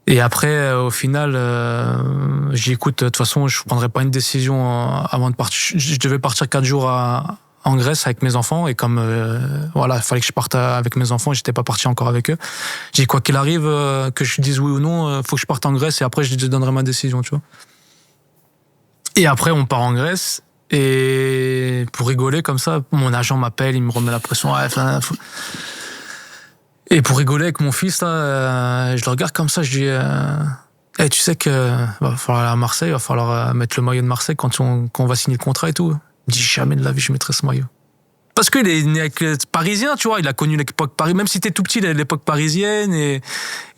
Et après, au final, j'ai dit, écoute, de toute façon, je prendrai pas une décision avant de partir. Je devais partir 4 jours en Grèce avec mes enfants, et comme voilà, il fallait que je parte avec mes enfants, j'étais pas parti encore avec eux. J'ai dit, quoi qu'il arrive, que je dise oui ou non, faut que je parte en Grèce, et après je te donnerai ma décision, tu vois. Et après, on part en Grèce, et pour rigoler comme ça, mon agent m'appelle, il me remet la pression. Et pour rigoler avec mon fils, là, je le regarde comme ça, je dis, hey, tu sais que va falloir aller à Marseille, il va falloir mettre le maillot de Marseille quand on va signer le contrat et tout. Il me dit, jamais de la vie je mettrai ce maillot. Parce qu'il est né avec les Parisiens, tu vois, il a connu l'époque parisienne, même si t'es tout petit, il a l'époque parisienne, et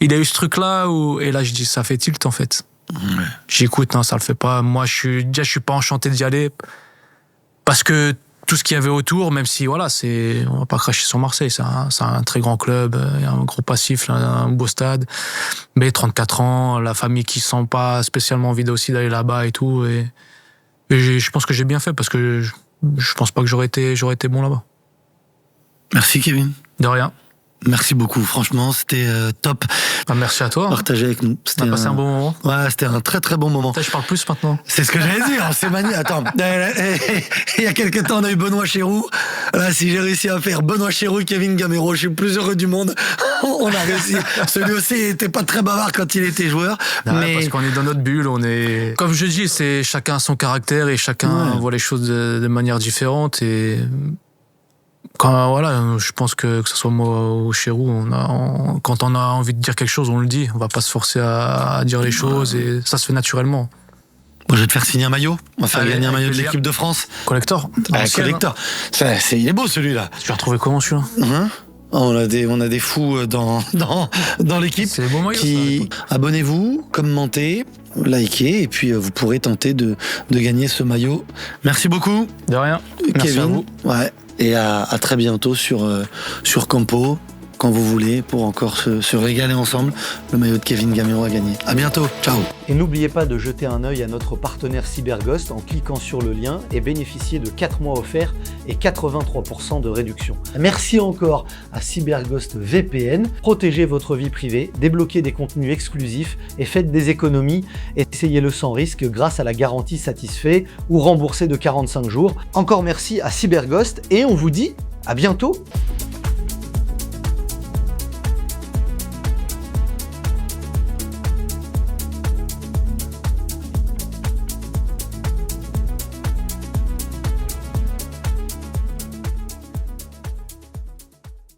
il a eu ce truc-là, et là je dis, ça fait tilt en fait. Ouais. J'écoute, ça le fait pas. Moi, je suis pas enchanté d'y aller parce que tout ce qu'il y avait autour, même si on va pas cracher sur Marseille, c'est un très grand club, il y a un gros passif, un beau stade, mais 34 ans, la famille qui sent pas spécialement envie aussi d'aller là-bas et tout, et je pense que j'ai bien fait parce que je pense pas que j'aurais été bon là-bas. Merci Kevin. De rien. Merci beaucoup, franchement, c'était top. Merci à toi. Partagé avec nous. C'était passé un bon moment. Ouais, c'était un très très bon moment. Je parle plus maintenant. C'est ce que j'allais dire, c'est magnifique. Attends, il y a quelques temps, on a eu Benoît Chéroux. Là, si j'ai réussi à faire Benoît Chéroux, Kevin Gamero, je suis le plus heureux du monde. On a réussi. Celui aussi était pas très bavard quand il était joueur. Mais parce qu'on est dans notre bulle, comme je dis, c'est chacun son caractère et chacun voit les choses de manière différente et je pense que ce soit moi ou Chéroux, quand on a envie de dire quelque chose, on le dit. On va pas se forcer à dire les choses et ça se fait naturellement. Moi, je vais te faire signer un maillot. On va faire gagner un maillot de l'équipe de France. Collector. Collector. Il est beau celui-là. Tu l'as retrouvé comment celui-là ? On a des fous dans l'équipe. C'est bon maillot, abonnez-vous, commentez, likez et puis vous pourrez tenter de gagner ce maillot. Merci beaucoup. De rien. Kevin. Merci à vous. Ouais. Et à très bientôt sur Campo, quand vous voulez, pour encore se régaler ensemble. Le maillot de Kevin Gamero a gagné. À bientôt, ciao. Et n'oubliez pas de jeter un œil à notre partenaire Cyberghost en cliquant sur le lien et bénéficier de 4 mois offerts et 83% de réduction. Merci encore à Cyberghost VPN. Protégez votre vie privée, débloquez des contenus exclusifs et faites des économies. Essayez-le sans risque grâce à la garantie satisfait ou remboursée de 45 jours. Encore merci à Cyberghost et on vous dit à bientôt.